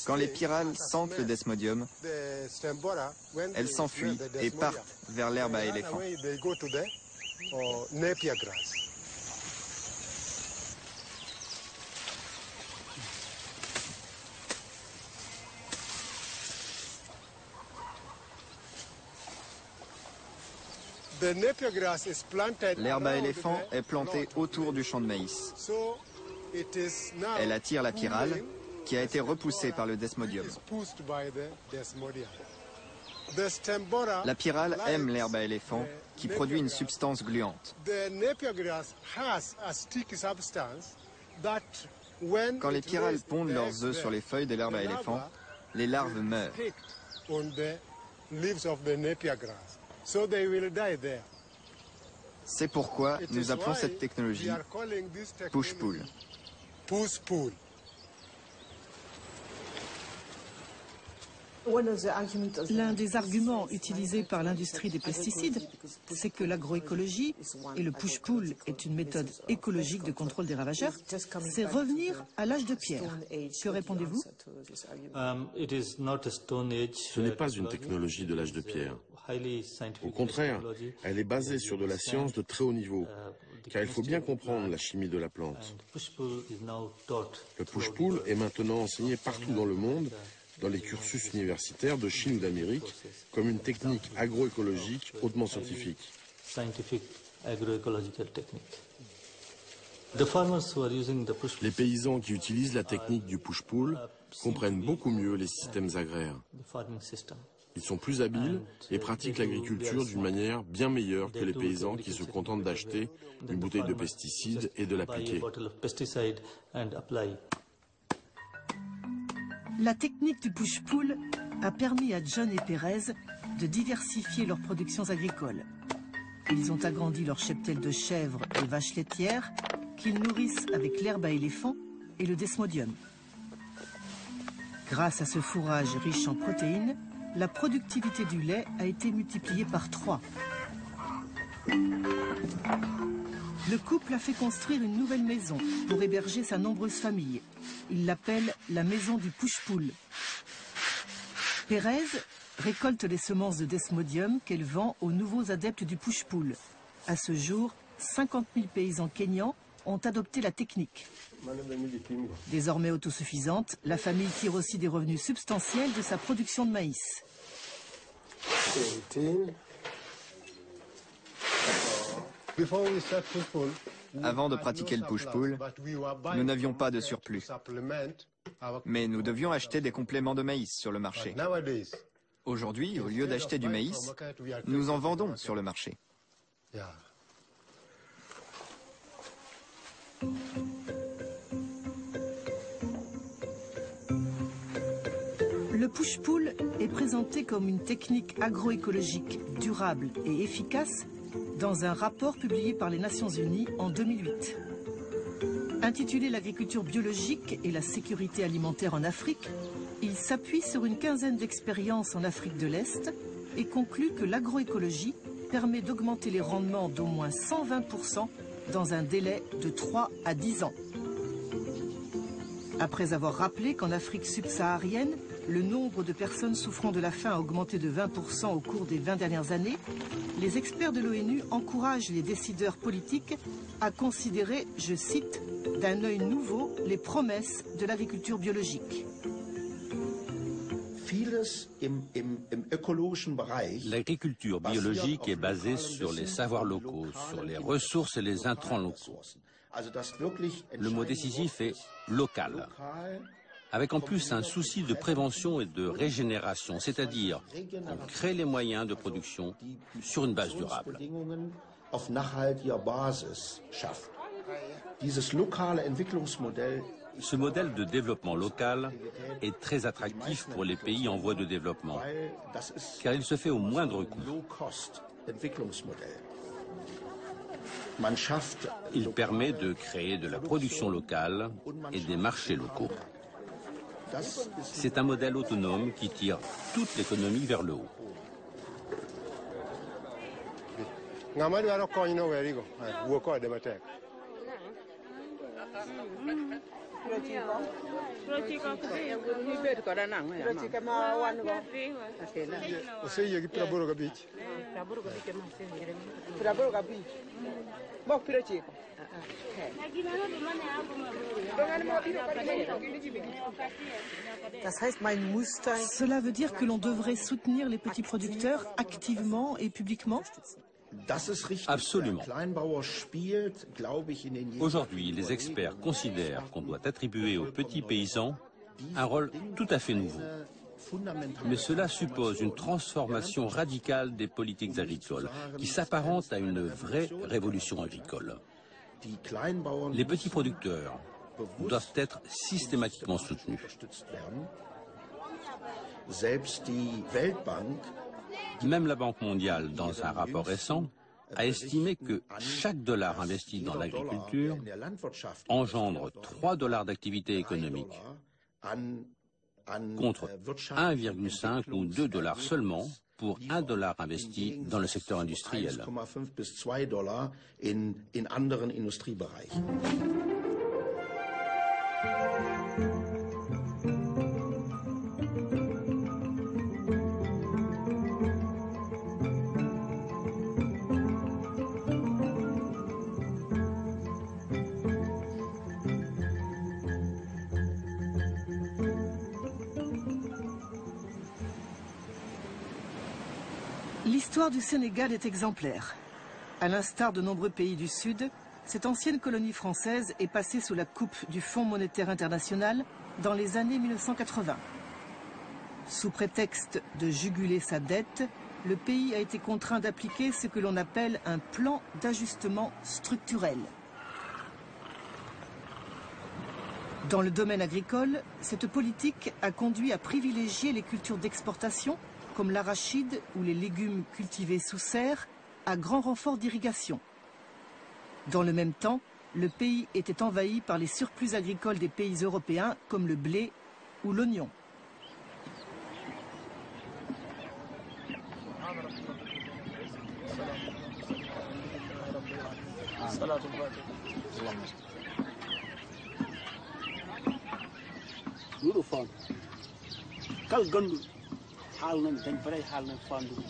Quand les pyrales sentent le desmodium, elles s'enfuient et partent vers l'herbe à éléphant. L'herbe à éléphant est plantée autour du champ de maïs. Elle attire la pyrale, qui a été repoussée par le desmodium. La pyrale aime l'herbe à éléphant, qui produit une substance gluante. Quand les pyrales pondent leurs œufs sur les feuilles de l'herbe à éléphant, les larves meurent. C'est pourquoi nous appelons cette technologie push-pull. L'un des arguments utilisés par l'industrie des pesticides, c'est que l'agroécologie et le push-pull est une méthode écologique de contrôle des ravageurs. C'est revenir à l'âge de pierre. Que répondez-vous? Ce n'est pas une technologie de l'âge de pierre. Au contraire, elle est basée sur de la science de très haut niveau, car il faut bien comprendre la chimie de la plante. Le push-pull est maintenant enseigné partout dans le monde, dans les cursus universitaires de Chine ou d'Amérique, comme une technique agroécologique hautement scientifique. Les paysans qui utilisent la technique du push-pull comprennent beaucoup mieux les systèmes agraires. Ils sont plus habiles et pratiquent l'agriculture d'une manière bien meilleure que les paysans qui se contentent d'acheter une bouteille de pesticides et de l'appliquer. La technique du push-pull a permis à John et Pérez de diversifier leurs productions agricoles. Ils ont agrandi leur cheptel de chèvres et vaches laitières qu'ils nourrissent avec l'herbe à éléphant et le desmodium. Grâce à ce fourrage riche en protéines, la productivité du lait a été multipliée par 3. Le couple a fait construire une nouvelle maison pour héberger sa nombreuse famille. Il l'appelle la maison du push-pull. Pérez récolte les semences de desmodium qu'elle vend aux nouveaux adeptes du push-pull. À ce jour, 50 000 paysans kényans ont adopté la technique. Désormais autosuffisante, la famille tire aussi des revenus substantiels de sa production de maïs. Avant de pratiquer le push-pull, nous n'avions pas de surplus. Mais nous devions acheter des compléments de maïs sur le marché. Aujourd'hui, au lieu d'acheter du maïs, nous en vendons sur le marché. Le push-pull est présenté comme une technique agroécologique durable et efficace dans un rapport publié par les Nations Unies en 2008. Intitulé l'agriculture biologique et la sécurité alimentaire en Afrique, il s'appuie sur une quinzaine d'expériences en Afrique de l'Est et conclut que l'agroécologie permet d'augmenter les rendements d'au moins 120% dans un délai de 3 à 10 ans. Après avoir rappelé qu'en Afrique subsaharienne, le nombre de personnes souffrant de la faim a augmenté de 20% au cours des 20 dernières années, les experts de l'ONU encouragent les décideurs politiques à considérer, je cite, d'un œil nouveau les promesses de l'agriculture biologique. L'agriculture biologique est basée sur les savoirs locaux, sur les ressources et les intrants locaux. Le mot décisif est local, avec en plus un souci de prévention et de régénération, c'est-à-dire on crée les moyens de production sur une base durable. Ce modèle de développement local est très attractif pour les pays en voie de développement, car il se fait au moindre coût. Il permet de créer de la production locale et des marchés locaux. C'est un modèle autonome qui tire toute l'économie vers le haut. Cela veut dire que l'on devrait soutenir les petits producteurs activement et publiquement? Absolument. Aujourd'hui, les experts considèrent qu'on doit attribuer aux petits paysans un rôle tout à fait nouveau. Mais cela suppose une transformation radicale des politiques agricoles, qui s'apparente à une vraie révolution agricole. Les petits producteurs doivent être systématiquement soutenus. Même la Banque mondiale, dans un rapport récent, a estimé que chaque dollar investi dans l'agriculture engendre 3 dollars d'activité économique, contre 1,5 ou 2 dollars seulement pour 1 dollar investi dans le secteur industriel. L'histoire du Sénégal est exemplaire. À l'instar de nombreux pays du Sud, cette ancienne colonie française est passée sous la coupe du Fonds monétaire international dans les années 1980. Sous prétexte de juguler sa dette, le pays a été contraint d'appliquer ce que l'on appelle un plan d'ajustement structurel. Dans le domaine agricole, cette politique a conduit à privilégier les cultures d'exportation comme l'arachide ou les légumes cultivés sous serre, à grand renfort d'irrigation. Dans le même temps, le pays était envahi par les surplus agricoles des pays européens comme le blé ou l'oignon. haalnoon dañ bare haalnoon fandugo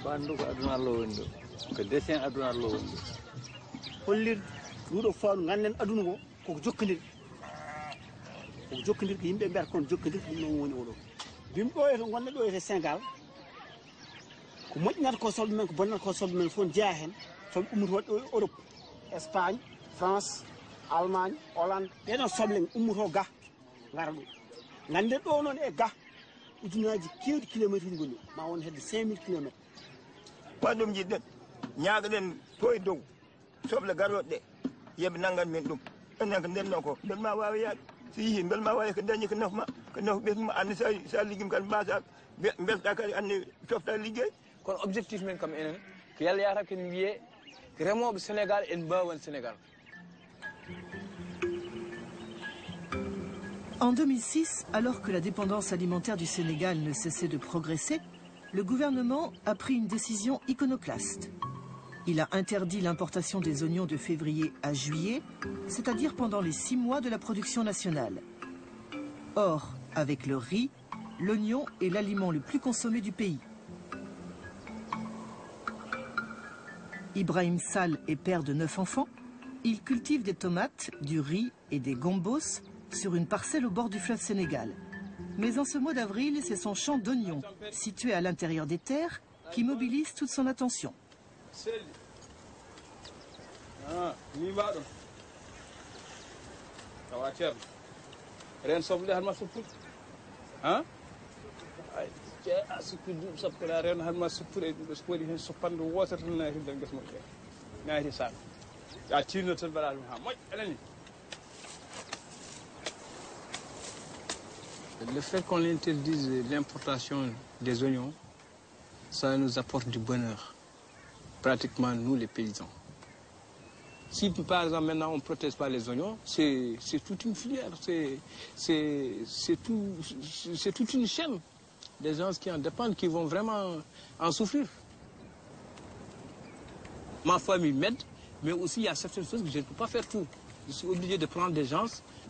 fandugo aduna Allah woni ɗo ko dessin aduna Allah woni ɗo hollirde ɗuɗo fandu ganden aduna ko koko jokkodir ko yimɓe mbiyata kono jokkodir ɗum noon woni oɗo bim ɗo to gonɗo ɗo e Sénégal ko moƴƴinata ko soble men ko bonnata ko soble men fof jeeya hen soble ummoto ɗo Europe Espagne France Allemagne Hollande ɗeɗon soble ummoto ga gara ɗo ganden ɗo noon e ga ujunaji kewɗi kilométre uji gonni ma won hedde 5000 kilométres ma ɗum jiɗɗen ñaagaɗen to e dow soble garoɗe ɗe yooɓe nanggan men ɗum enen ko ndenno ko bel ma wawi yaade so yeehi bel ma wawi ko dañi ko nafma ɓesma andi sa liggima kadi mbasa belɗa kadi andi tofta liggey kono objectif men kam enen ko yalla yata ken wiye remoɓe Sénégal en mbawan Sénégal. En 2006, alors que la dépendance alimentaire du Sénégal ne cessait de progresser, le gouvernement a pris une décision iconoclaste. Il a interdit l'importation des oignons de février à juillet, c'est-à-dire pendant les 6 mois de la production nationale. Or, avec le riz, l'oignon est l'aliment le plus consommé du pays. Ibrahim Sall est père de 9 enfants. Il cultive des tomates, du riz et des gombos sur une parcelle au bord du fleuve Sénégal. Mais en ce mois d'avril, c'est son champ d'oignons, situé à l'intérieur des terres, qui mobilise toute son attention. Le fait qu'on interdise l'importation des oignons, ça nous apporte du bonheur, pratiquement nous les paysans. Si par exemple maintenant on ne protège pas les oignons, c'est toute une filière, c'est toute une chaîne. Des gens qui en dépendent, qui vont vraiment en souffrir. Ma famille m'aide, mais aussi il y a certaines choses que je ne peux pas faire tout. Je suis obligé de prendre des gens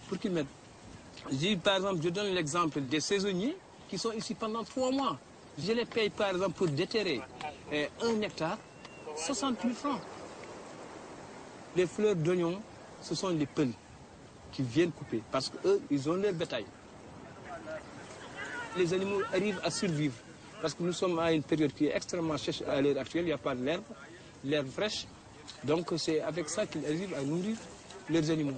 pour qu'ils m'aident. Par exemple, je donne l'exemple des saisonniers qui sont ici pendant 3 mois. Je les paye par exemple pour déterrer 1 hectare, 60 000 francs. Les fleurs d'oignon, ce sont les peuls qui viennent couper parce qu'eux, ils ont leur bétail. Les animaux arrivent à survivre Parce que nous sommes à une période qui est extrêmement sèche à l'heure actuelle, il n'y a pas l'herbe fraîche. Donc c'est avec ça qu'ils arrivent à nourrir leurs animaux.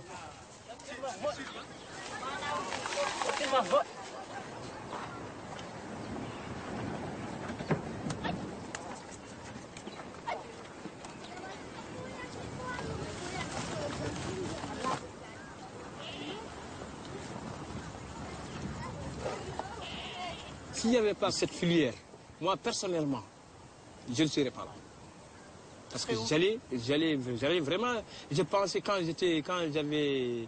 S'il n'y avait pas cette filière, moi personnellement, je ne serais pas là. Parce que j'allais vraiment, je pensais quand j'avais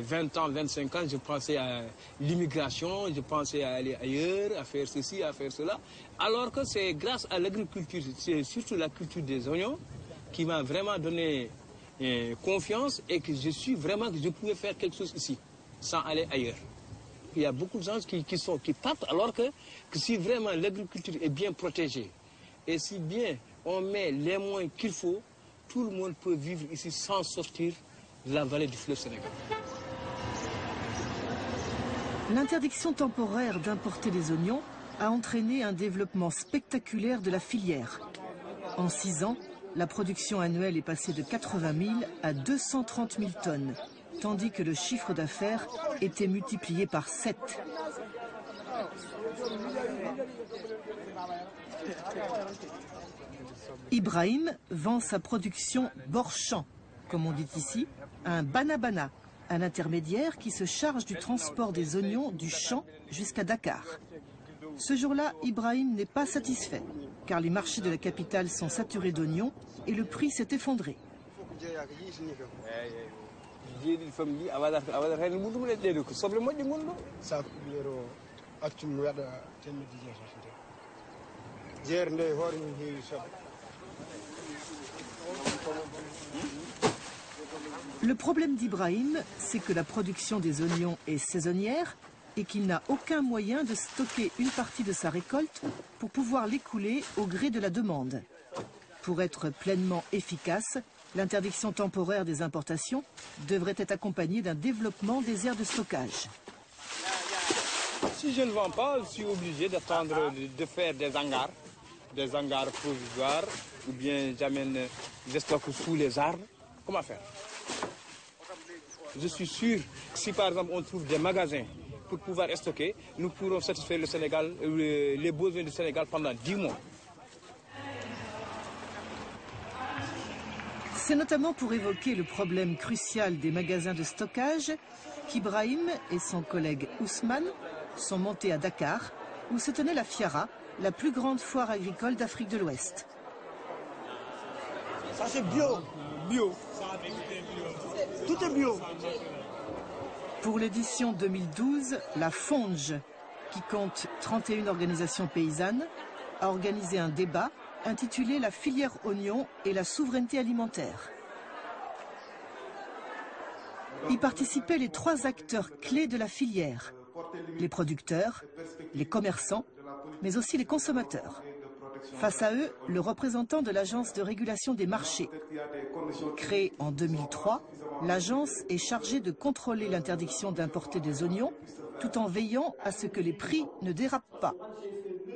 20 ans, 25 ans, je pensais à l'immigration, je pensais à aller ailleurs, à faire ceci, à faire cela. Alors que c'est grâce à l'agriculture, c'est surtout la culture des oignons qui m'a vraiment donné confiance et que je suis vraiment que je pouvais faire quelque chose ici, sans aller ailleurs. Il y a beaucoup de gens qui partent alors que si vraiment l'agriculture est bien protégée et si bien on met les moyens qu'il faut, tout le monde peut vivre ici sans sortir de la vallée du fleuve Sénégal. L'interdiction temporaire d'importer des oignons a entraîné un développement spectaculaire de la filière. En 6 ans, la production annuelle est passée de 80 000 à 230 000 tonnes. Tandis que le chiffre d'affaires était multiplié par 7. Ibrahim vend sa production bord-champ, comme on dit ici, à un banabana, un intermédiaire qui se charge du transport des oignons du champ jusqu'à Dakar. Ce jour-là, Ibrahim n'est pas satisfait, car les marchés de la capitale sont saturés d'oignons et le prix s'est effondré. Le problème d'Ibrahim, c'est que la production des oignons est saisonnière et qu'il n'a aucun moyen de stocker une partie de sa récolte pour pouvoir l'écouler au gré de la demande. Pour être pleinement efficace, l'interdiction temporaire des importations devrait être accompagnée d'un développement des aires de stockage. Si je ne vends pas, je suis obligé d'attendre de faire des hangars provisoires, ou bien j'amène des stocks sous les arbres. Comment faire? Je suis sûr que si par exemple on trouve des magasins pour pouvoir stocker, nous pourrons satisfaire le Sénégal, les besoins du Sénégal pendant 10 mois. C'est notamment pour évoquer le problème crucial des magasins de stockage qu'Ibrahim et son collègue Ousmane sont montés à Dakar, où se tenait la FIARA, la plus grande foire agricole d'Afrique de l'Ouest. Ça c'est bio. Bio. Tout est bio. Pour l'édition 2012, la FONGE, qui compte 31 organisations paysannes, a organisé un débat intitulé « La filière oignon et la souveraineté alimentaire ». Y participaient les 3 acteurs clés de la filière, les producteurs, les commerçants, mais aussi les consommateurs. Face à eux, le représentant de l'Agence de régulation des marchés. Créée en 2003, l'agence est chargée de contrôler l'interdiction d'importer des oignons, tout en veillant à ce que les prix ne dérapent pas.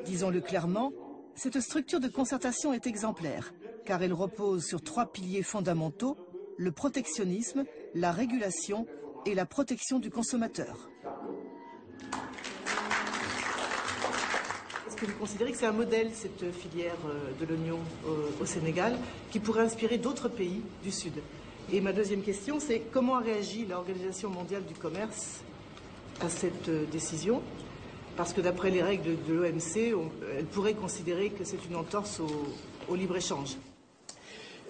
Disons-le clairement, cette structure de concertation est exemplaire, car elle repose sur 3 piliers fondamentaux, le protectionnisme, la régulation et la protection du consommateur. Est-ce que vous considérez que c'est un modèle, cette filière de l'oignon au Sénégal, qui pourrait inspirer d'autres pays du Sud? Et ma deuxième question, c'est comment a réagi l'Organisation mondiale du commerce à cette décision? Parce que d'après les règles de l'OMC, elle pourrait considérer que c'est une entorse au libre-échange.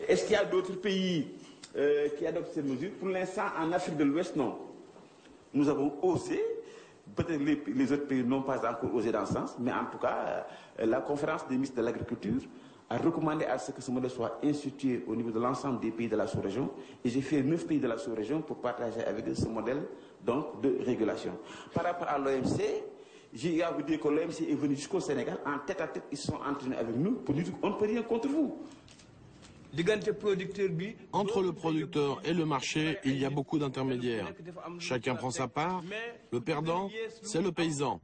Est-ce qu'il y a d'autres pays qui adoptent ces mesures? Pour l'instant, en Afrique de l'Ouest, non. Nous avons osé, peut-être les autres pays n'ont pas encore osé dans ce sens, mais en tout cas, la conférence des ministres de l'Agriculture a recommandé à ce que ce modèle soit institué au niveau de l'ensemble des pays de la sous-région. Et j'ai fait 9 pays de la sous-région pour partager avec eux ce modèle donc, de régulation. Par rapport à l'OMC, j'ai à vous dire que l'OMC est venu jusqu'au Sénégal, en tête à tête, ils sont entraînés avec nous pour dire qu'on ne peut rien contre vous. Entre le producteur et le marché, il y a beaucoup d'intermédiaires. Chacun prend sa part. Le perdant, c'est le paysan.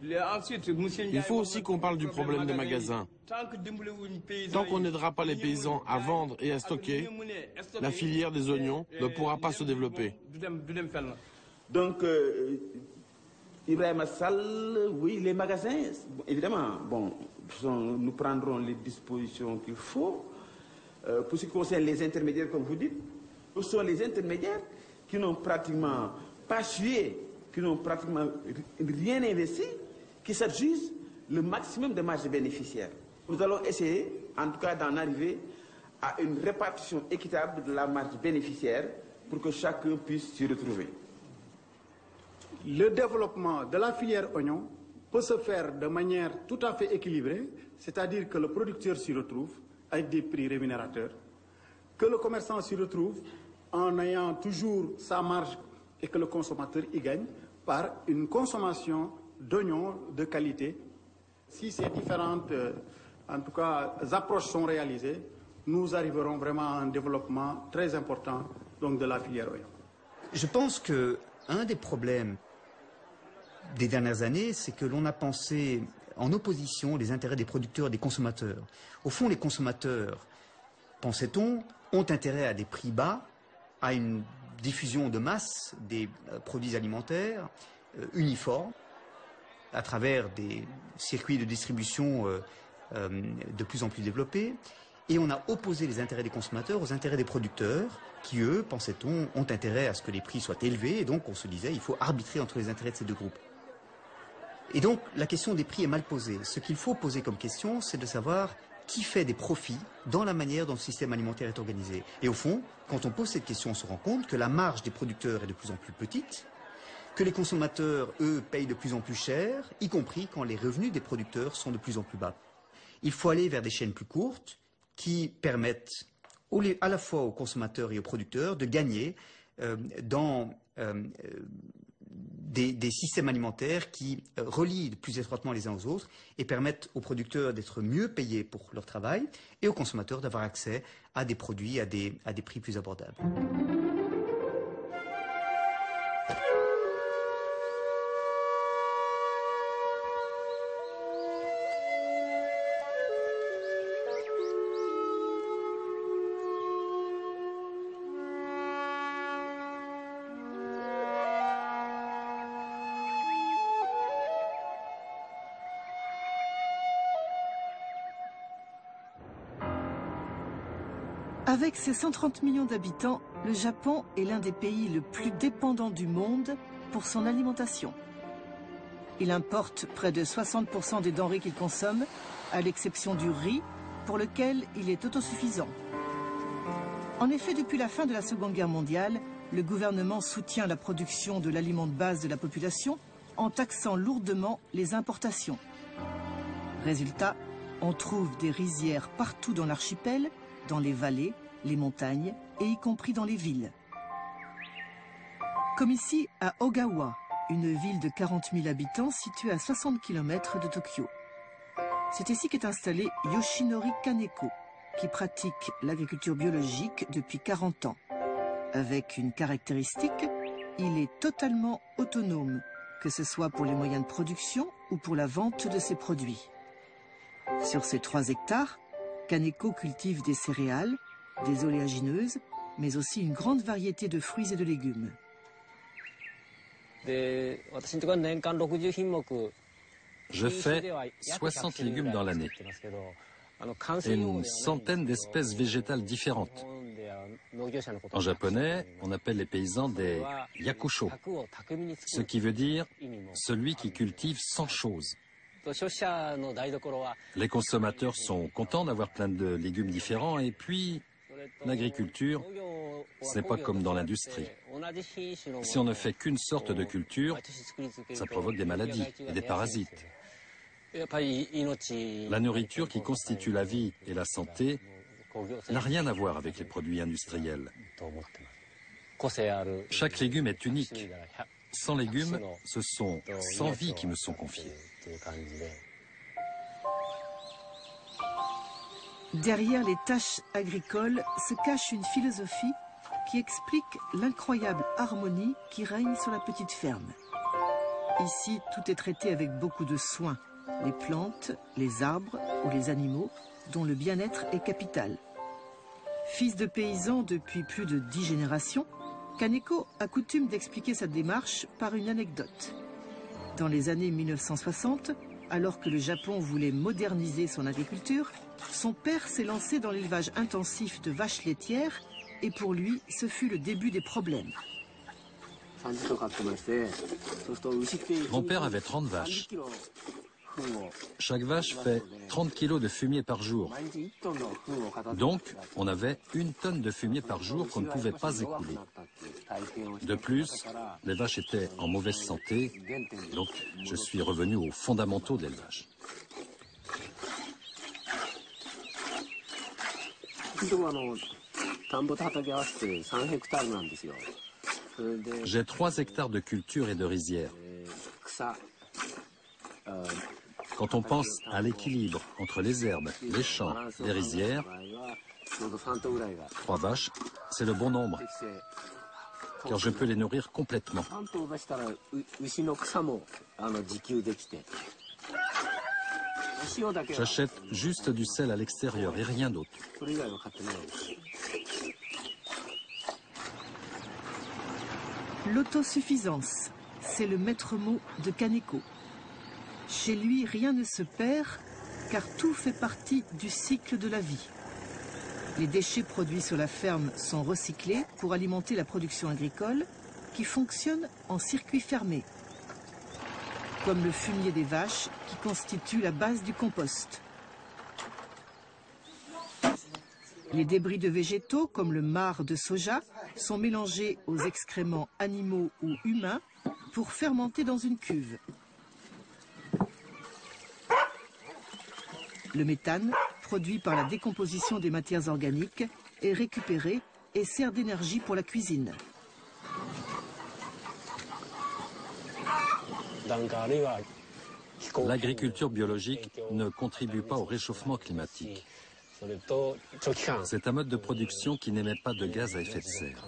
Il faut aussi qu'on parle du problème des magasins. Tant qu'on n'aidera pas les paysans à vendre et à stocker, la filière des oignons ne pourra pas se développer. Donc, Ibrahim Sall, oui, les magasins, évidemment, bon, nous prendrons les dispositions qu'il faut. Pour ce qui concerne les intermédiaires, comme vous dites, ce sont les intermédiaires qui n'ont pratiquement pas sué, qui n'ont pratiquement rien investi, qui s'adjugent le maximum de marge bénéficiaire. Nous allons essayer, en tout cas, d'en arriver à une répartition équitable de la marge bénéficiaire pour que chacun puisse s'y retrouver. Le développement de la filière oignon peut se faire de manière tout à fait équilibrée, c'est-à-dire que le producteur s'y retrouve avec des prix rémunérateurs, que le commerçant s'y retrouve en ayant toujours sa marge et que le consommateur y gagne par une consommation d'oignons de qualité. Si ces différentes, en tout cas, approches sont réalisées, nous arriverons vraiment à un développement très important donc, de la filière oignon. Je pense qu'un des problèmes des dernières années, c'est que l'on a pensé en opposition les intérêts des producteurs et des consommateurs. Au fond, les consommateurs, pensait-on, ont intérêt à des prix bas, à une diffusion de masse des produits alimentaires uniformes, à travers des circuits de distribution de plus en plus développés. Et on a opposé les intérêts des consommateurs aux intérêts des producteurs, qui, eux, pensait-on, ont intérêt à ce que les prix soient élevés. Et donc, on se disait, il faut arbitrer entre les intérêts de ces deux groupes. Et donc, la question des prix est mal posée. Ce qu'il faut poser comme question, c'est de savoir qui fait des profits dans la manière dont le système alimentaire est organisé. Et au fond, quand on pose cette question, on se rend compte que la marge des producteurs est de plus en plus petite, que les consommateurs, eux, payent de plus en plus cher, y compris quand les revenus des producteurs sont de plus en plus bas. Il faut aller vers des chaînes plus courtes qui permettent à la fois aux consommateurs et aux producteurs de gagner dans des systèmes alimentaires qui relient plus étroitement les uns aux autres et permettent aux producteurs d'être mieux payés pour leur travail et aux consommateurs d'avoir accès à des produits à des prix plus abordables. Avec ses 130 millions d'habitants, le Japon est l'un des pays le plus dépendants du monde pour son alimentation. Il importe près de 60% des denrées qu'il consomme, à l'exception du riz, pour lequel il est autosuffisant. En effet, depuis la fin de la Seconde Guerre mondiale, le gouvernement soutient la production de l'aliment de base de la population en taxant lourdement les importations. Résultat, on trouve des rizières partout dans l'archipel, dans les vallées, les montagnes et y compris dans les villes. Comme ici à Ogawa, une ville de 40 000 habitants située à 60 km de Tokyo. C'est ici qu'est installé Yoshinori Kaneko, qui pratique l'agriculture biologique depuis 40 ans. Avec une caractéristique, il est totalement autonome, que ce soit pour les moyens de production ou pour la vente de ses produits. Sur ces 3 hectares, Kaneko cultive des céréales, des oléagineuses, mais aussi une grande variété de fruits et de légumes. Je fais 60 légumes dans l'année et une centaine d'espèces végétales différentes. En japonais, on appelle les paysans des yakusho, ce qui veut dire celui qui cultive 100 choses. Les consommateurs sont contents d'avoir plein de légumes différents et puis l'agriculture, ce n'est pas comme dans l'industrie. Si on ne fait qu'une sorte de culture, ça provoque des maladies et des parasites. La nourriture qui constitue la vie et la santé n'a rien à voir avec les produits industriels. Chaque légume est unique. 100 légumes, ce sont 100 vies qui me sont confiées. Derrière les tâches agricoles se cache une philosophie qui explique l'incroyable harmonie qui règne sur la petite ferme. Ici, tout est traité avec beaucoup de soin. Les plantes, les arbres ou les animaux, dont le bien-être est capital. Fils de paysan depuis plus de 10 générations, Kaneko a coutume d'expliquer sa démarche par une anecdote. Dans les années 1960, alors que le Japon voulait moderniser son agriculture, son père s'est lancé dans l'élevage intensif de vaches laitières et pour lui, ce fut le début des problèmes. Mon père avait 30 vaches. Chaque vache fait 30 kilos de fumier par jour. Donc, on avait 1 tonne de fumier par jour qu'on ne pouvait pas écouler. De plus, les vaches étaient en mauvaise santé, donc je suis revenu aux fondamentaux de l'élevage. J'ai 3 hectares de culture et de rizières. Quand on pense à l'équilibre entre les herbes, les champs, les rizières, 3 vaches, c'est le bon nombre, car je peux les nourrir complètement. J'achète juste du sel à l'extérieur et rien d'autre. L'autosuffisance, c'est le maître mot de Kaneko. Chez lui, rien ne se perd, car tout fait partie du cycle de la vie. Les déchets produits sur la ferme sont recyclés pour alimenter la production agricole, qui fonctionne en circuit fermé, comme le fumier des vaches qui constitue la base du compost. Les débris de végétaux, comme le marc de soja, sont mélangés aux excréments animaux ou humains pour fermenter dans une cuve. Le méthane, produit par la décomposition des matières organiques, est récupéré et sert d'énergie pour la cuisine. L'agriculture biologique ne contribue pas au réchauffement climatique. C'est un mode de production qui n'émet pas de gaz à effet de serre.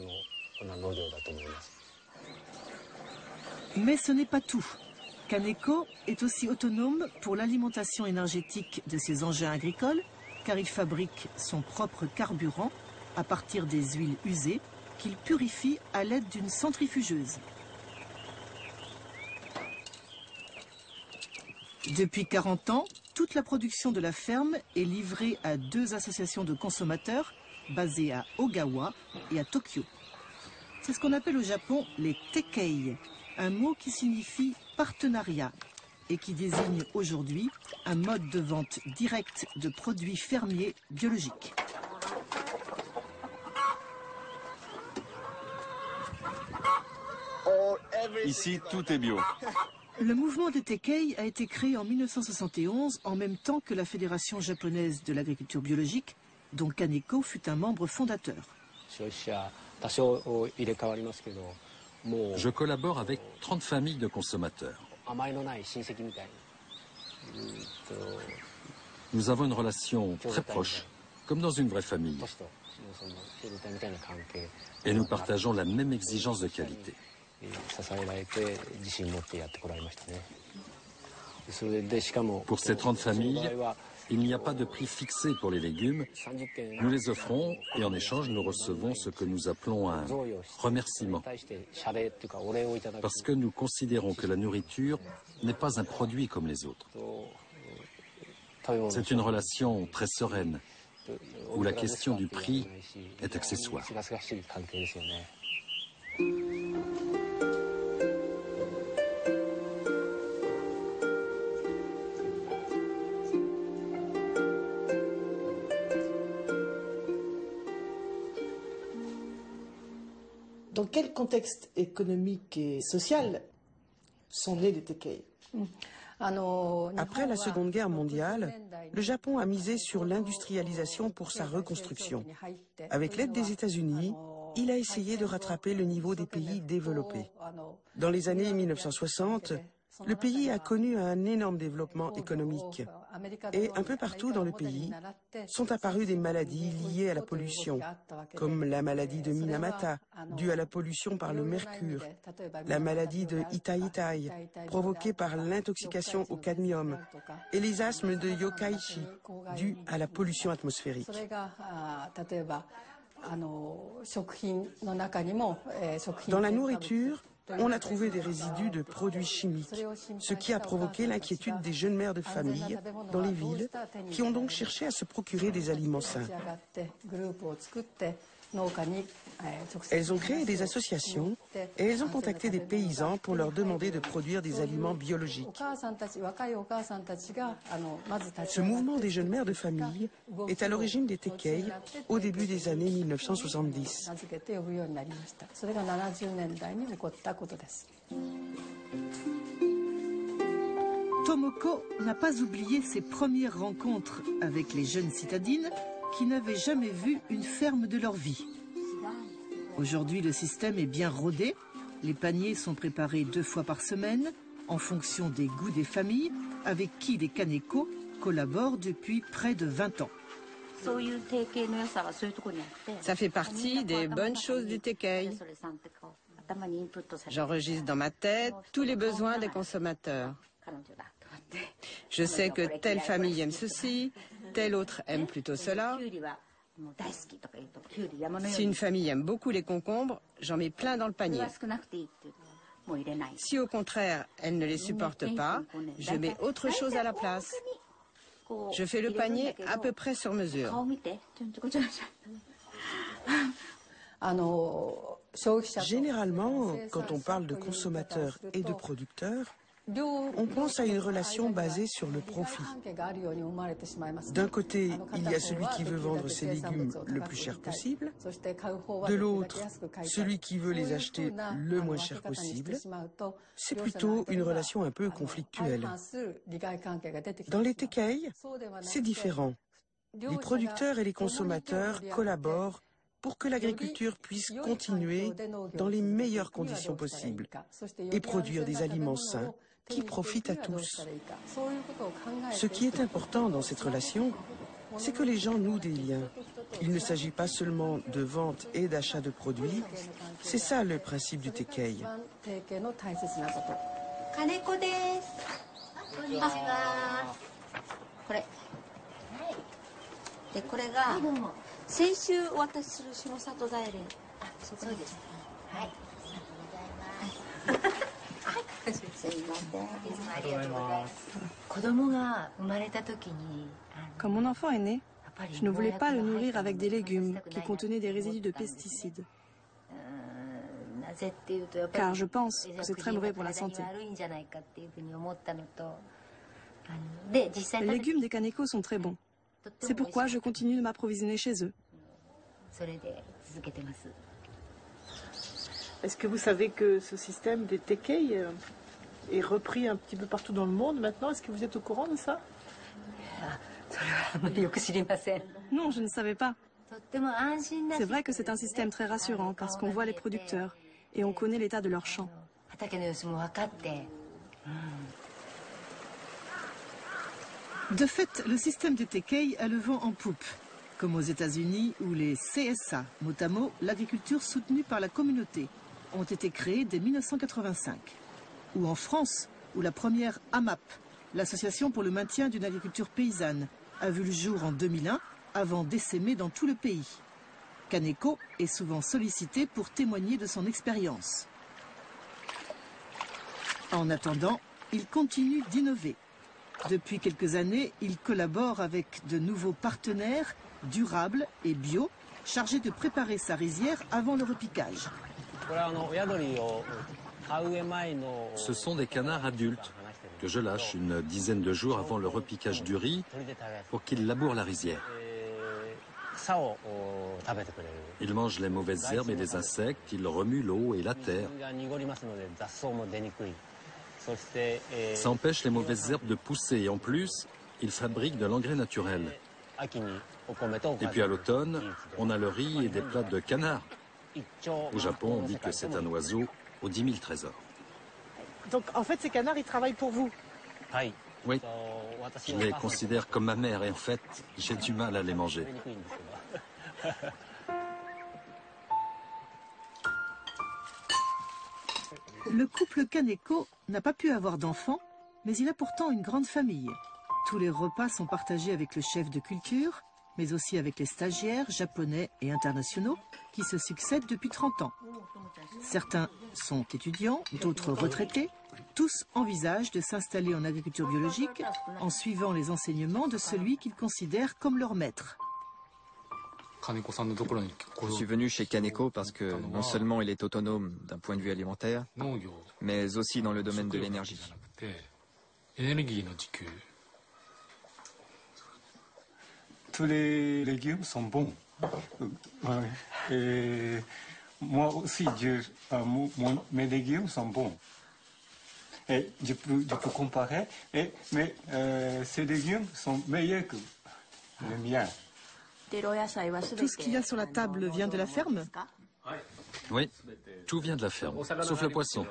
Mais ce n'est pas tout. Kaneko est aussi autonome pour l'alimentation énergétique de ses engins agricoles, car il fabrique son propre carburant à partir des huiles usées qu'il purifie à l'aide d'une centrifugeuse. Depuis 40 ans, toute la production de la ferme est livrée à 2 associations de consommateurs basées à Ogawa et à Tokyo. C'est ce qu'on appelle au Japon les tekei, un mot qui signifie partenariat et qui désigne aujourd'hui un mode de vente directe de produits fermiers biologiques. Ici, tout est bio. Le mouvement des Tekei a été créé en 1971 en même temps que la Fédération japonaise de l'agriculture biologique, dont Kaneko fut un membre fondateur. Je collabore avec 30 familles de consommateurs. Nous avons une relation très proche, comme dans une vraie famille. Et nous partageons la même exigence de qualité. Pour ces 30 familles, il n'y a pas de prix fixé pour les légumes. Nous les offrons et en échange, nous recevons ce que nous appelons un remerciement. Parce que nous considérons que la nourriture n'est pas un produit comme les autres. C'est une relation très sereine, où la question du prix est accessoire. Dans quel contexte économique et social sont nés les Tekei? Après la Seconde Guerre mondiale, le Japon a misé sur l'industrialisation pour sa reconstruction. Avec l'aide des États-Unis, il a essayé de rattraper le niveau des pays développés. Dans les années 1960, Le pays a connu un énorme développement économique et un peu partout dans le pays sont apparues des maladies liées à la pollution, comme la maladie de Minamata, due à la pollution par le mercure, la maladie de Itai-Itai, provoquée par l'intoxication au cadmium, et les asthmes de Yokaichi, dus à la pollution atmosphérique. Dans la nourriture, on a trouvé des résidus de produits chimiques, ce qui a provoqué l'inquiétude des jeunes mères de famille dans les villes, qui ont donc cherché à se procurer des aliments sains. Elles ont créé des associations et elles ont contacté des paysans pour leur demander de produire des aliments biologiques. Ce mouvement des jeunes mères de famille est à l'origine des Tekei au début des années 1970. Tomoko n'a pas oublié ses premières rencontres avec les jeunes citadines qui n'avaient jamais vu une ferme de leur vie. Aujourd'hui, le système est bien rodé. Les paniers sont préparés 2 fois par semaine en fonction des goûts des familles avec qui les Kaneko collaborent depuis près de 20 ans. Ça fait partie des bonnes choses du Tekei. J'enregistre dans ma tête tous les besoins des consommateurs. Je sais que telle famille aime ceci, telle autre aime plutôt cela. Si une famille aime beaucoup les concombres, j'en mets plein dans le panier. Si au contraire, elle ne les supporte pas, je mets autre chose à la place. Je fais le panier à peu près sur mesure. Généralement, quand on parle de consommateurs et de producteurs, on pense à une relation basée sur le profit. D'un côté, il y a celui qui veut vendre ses légumes le plus cher possible. De l'autre, celui qui veut les acheter le moins cher possible. C'est plutôt une relation un peu conflictuelle. Dans les Tekei, c'est différent. Les producteurs et les consommateurs collaborent pour que l'agriculture puisse continuer dans les meilleures conditions possibles et produire des aliments sains qui profitent à tous. Ce qui est important dans cette relation, c'est que les gens nouent des liens. Il ne s'agit pas seulement de vente et d'achat de produits, c'est ça le principe du Tekei. Quand mon enfant est né, je ne voulais pas le nourrir avec des légumes qui contenaient des résidus de pesticides. Car je pense que c'est très mauvais pour la santé. Les légumes des Kaneko sont très bons. C'est pourquoi je continue de m'approvisionner chez eux. Est-ce que vous savez que ce système des Tekei est repris un petit peu partout dans le monde maintenant? Est-ce que vous êtes au courant de ça? Non, je ne savais pas. C'est vrai que c'est un système très rassurant parce qu'on voit les producteurs et on connaît l'état de leurs champs. De fait, le système des Tekei a le vent en poupe, comme aux États-Unis où les CSA, mot à mot l'agriculture soutenue par la communauté, ont été créés dès 1985. Ou en France, où la première AMAP, l'Association pour le maintien d'une agriculture paysanne, a vu le jour en 2001 avant d'essaimer dans tout le pays. Kaneko est souvent sollicité pour témoigner de son expérience. En attendant, il continue d'innover. Depuis quelques années, il collabore avec de nouveaux partenaires durables et bio, chargés de préparer sa rizière avant le repiquage. Ce sont des canards adultes que je lâche une dizaine de jours avant le repiquage du riz pour qu'ils labourent la rizière. Ils mangent les mauvaises herbes et les insectes, ils remuent l'eau et la terre. Ça empêche les mauvaises herbes de pousser et en plus, ils fabriquent de l'engrais naturel. Et puis à l'automne, on a le riz et des plats de canard. Au Japon, on dit que c'est un oiseau aux 10 000 trésors. Donc en fait, ces canards, ils travaillent pour vous? Oui, je les considère comme ma mère et en fait, j'ai du mal à les manger. Le couple Kaneko n'a pas pu avoir d'enfants, mais il a pourtant une grande famille. Tous les repas sont partagés avec le chef de culture, mais aussi avec les stagiaires japonais et internationaux qui se succèdent depuis 30 ans. Certains sont étudiants, d'autres retraités. Tous envisagent de s'installer en agriculture biologique en suivant les enseignements de celui qu'ils considèrent comme leur maître. Je suis venu chez Kaneko parce que non seulement il est autonome d'un point de vue alimentaire, mais aussi dans le domaine de l'énergie. Tous les légumes sont bons. Et moi aussi, mes légumes sont bons. Et je peux comparer, mais ces légumes sont meilleurs que les miens. Tout ce qu'il y a sur la table vient de la ferme? Oui, tout vient de la ferme, sauf le poisson.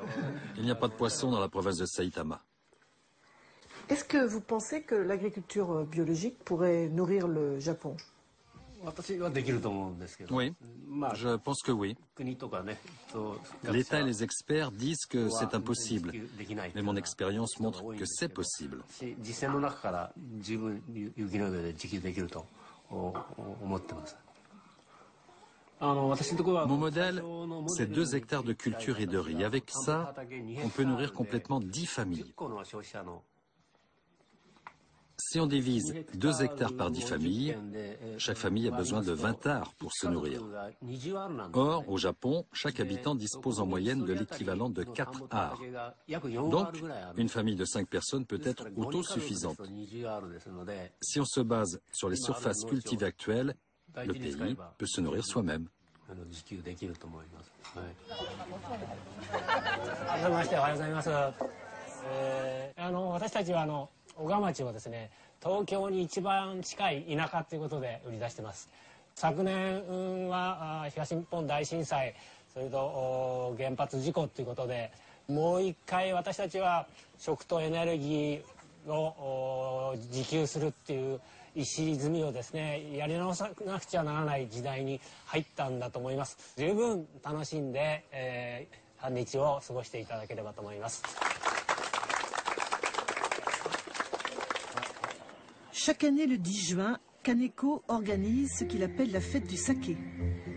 Il n'y a pas de poisson dans la province de Saitama. Est-ce que vous pensez que l'agriculture biologique pourrait nourrir le Japon? Oui, je pense que oui. L'État et les experts disent que c'est impossible, mais mon expérience montre que c'est possible. Mon modèle, c'est 2 hectares de culture et de riz. Avec ça, on peut nourrir complètement 10 familles. Si on divise 2 hectares par 10 familles, chaque famille a besoin de 20 arts pour se nourrir. Or, au Japon, chaque habitant dispose en moyenne de l'équivalent de 4 arts. Donc, une famille de 5 personnes peut être autosuffisante. Si on se base sur les surfaces cultivées actuelles, le pays peut se nourrir soi-même. Chaque année, le 10 juin, Kaneko organise ce qu'il appelle la fête du saké,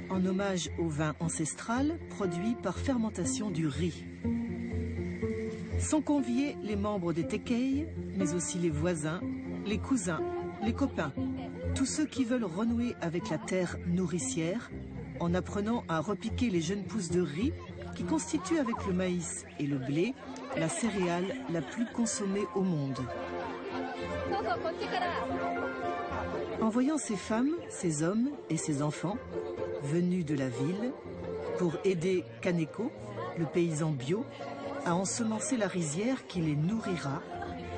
en hommage au vin ancestral produit par fermentation du riz. Sont conviés les membres des Tekei, mais aussi les voisins, les cousins, les copains, tous ceux qui veulent renouer avec la terre nourricière en apprenant à repiquer les jeunes pousses de riz qui constituent avec le maïs et le blé la céréale la plus consommée au monde. En voyant ces femmes, ces hommes et ces enfants venus de la ville pour aider Kaneko, le paysan bio, à ensemencer la rizière qui les nourrira,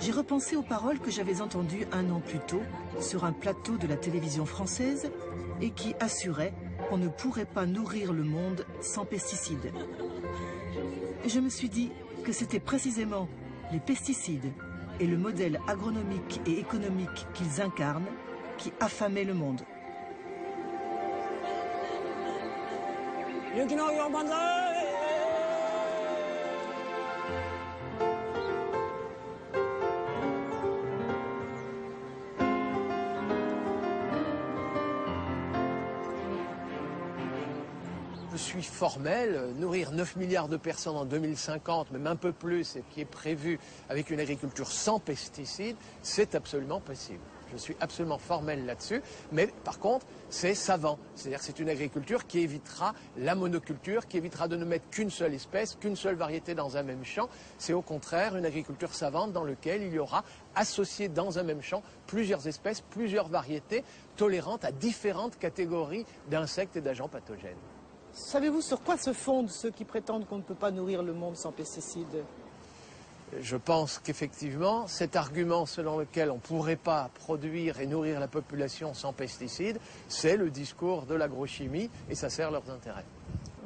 j'ai repensé aux paroles que j'avais entendues 1 an plus tôt sur un plateau de la télévision française et qui assuraient qu'on ne pourrait pas nourrir le monde sans pesticides. Et je me suis dit que c'était précisément les pesticides et le modèle agronomique et économique qu'ils incarnent qui affamaient le monde. Je suis formel, nourrir 9 milliards de personnes en 2050, même un peu plus, et qui est prévu avec une agriculture sans pesticides, c'est absolument possible. Je suis absolument formel là-dessus, mais par contre, c'est savant. C'est-à-dire que c'est une agriculture qui évitera la monoculture, qui évitera de ne mettre qu'une seule espèce, qu'une seule variété dans un même champ. C'est au contraire une agriculture savante dans laquelle il y aura associé dans un même champ plusieurs espèces, plusieurs variétés, tolérantes à différentes catégories d'insectes et d'agents pathogènes. Savez-vous sur quoi se fondent ceux qui prétendent qu'on ne peut pas nourrir le monde sans pesticides? Je pense qu'effectivement, cet argument selon lequel on ne pourrait pas produire et nourrir la population sans pesticides, c'est le discours de l'agrochimie et ça sert leurs intérêts.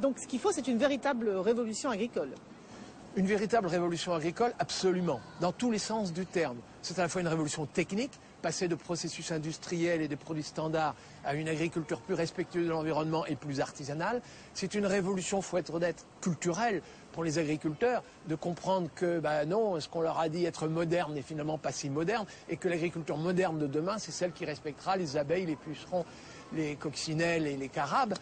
Donc ce qu'il faut, c'est une véritable révolution agricole. Une véritable révolution agricole, absolument, dans tous les sens du terme. C'est à la fois une révolution technique, passer de processus industriels et de produits standards à une agriculture plus respectueuse de l'environnement et plus artisanale. C'est une révolution, faut être honnête, culturelle pour les agriculteurs, de comprendre que non, ce qu'on leur a dit être moderne n'est finalement pas si moderne, et que l'agriculture moderne de demain, c'est celle qui respectera les abeilles, les pucerons, les coccinelles et les carabes.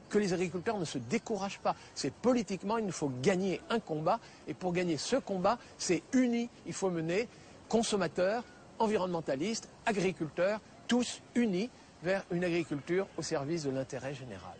Que les agriculteurs ne se découragent pas. C'est politiquement, il nous faut gagner un combat, et pour gagner ce combat, c'est uni. Il faut mener consommateurs, environnementalistes, agriculteurs, tous unis vers une agriculture au service de l'intérêt général.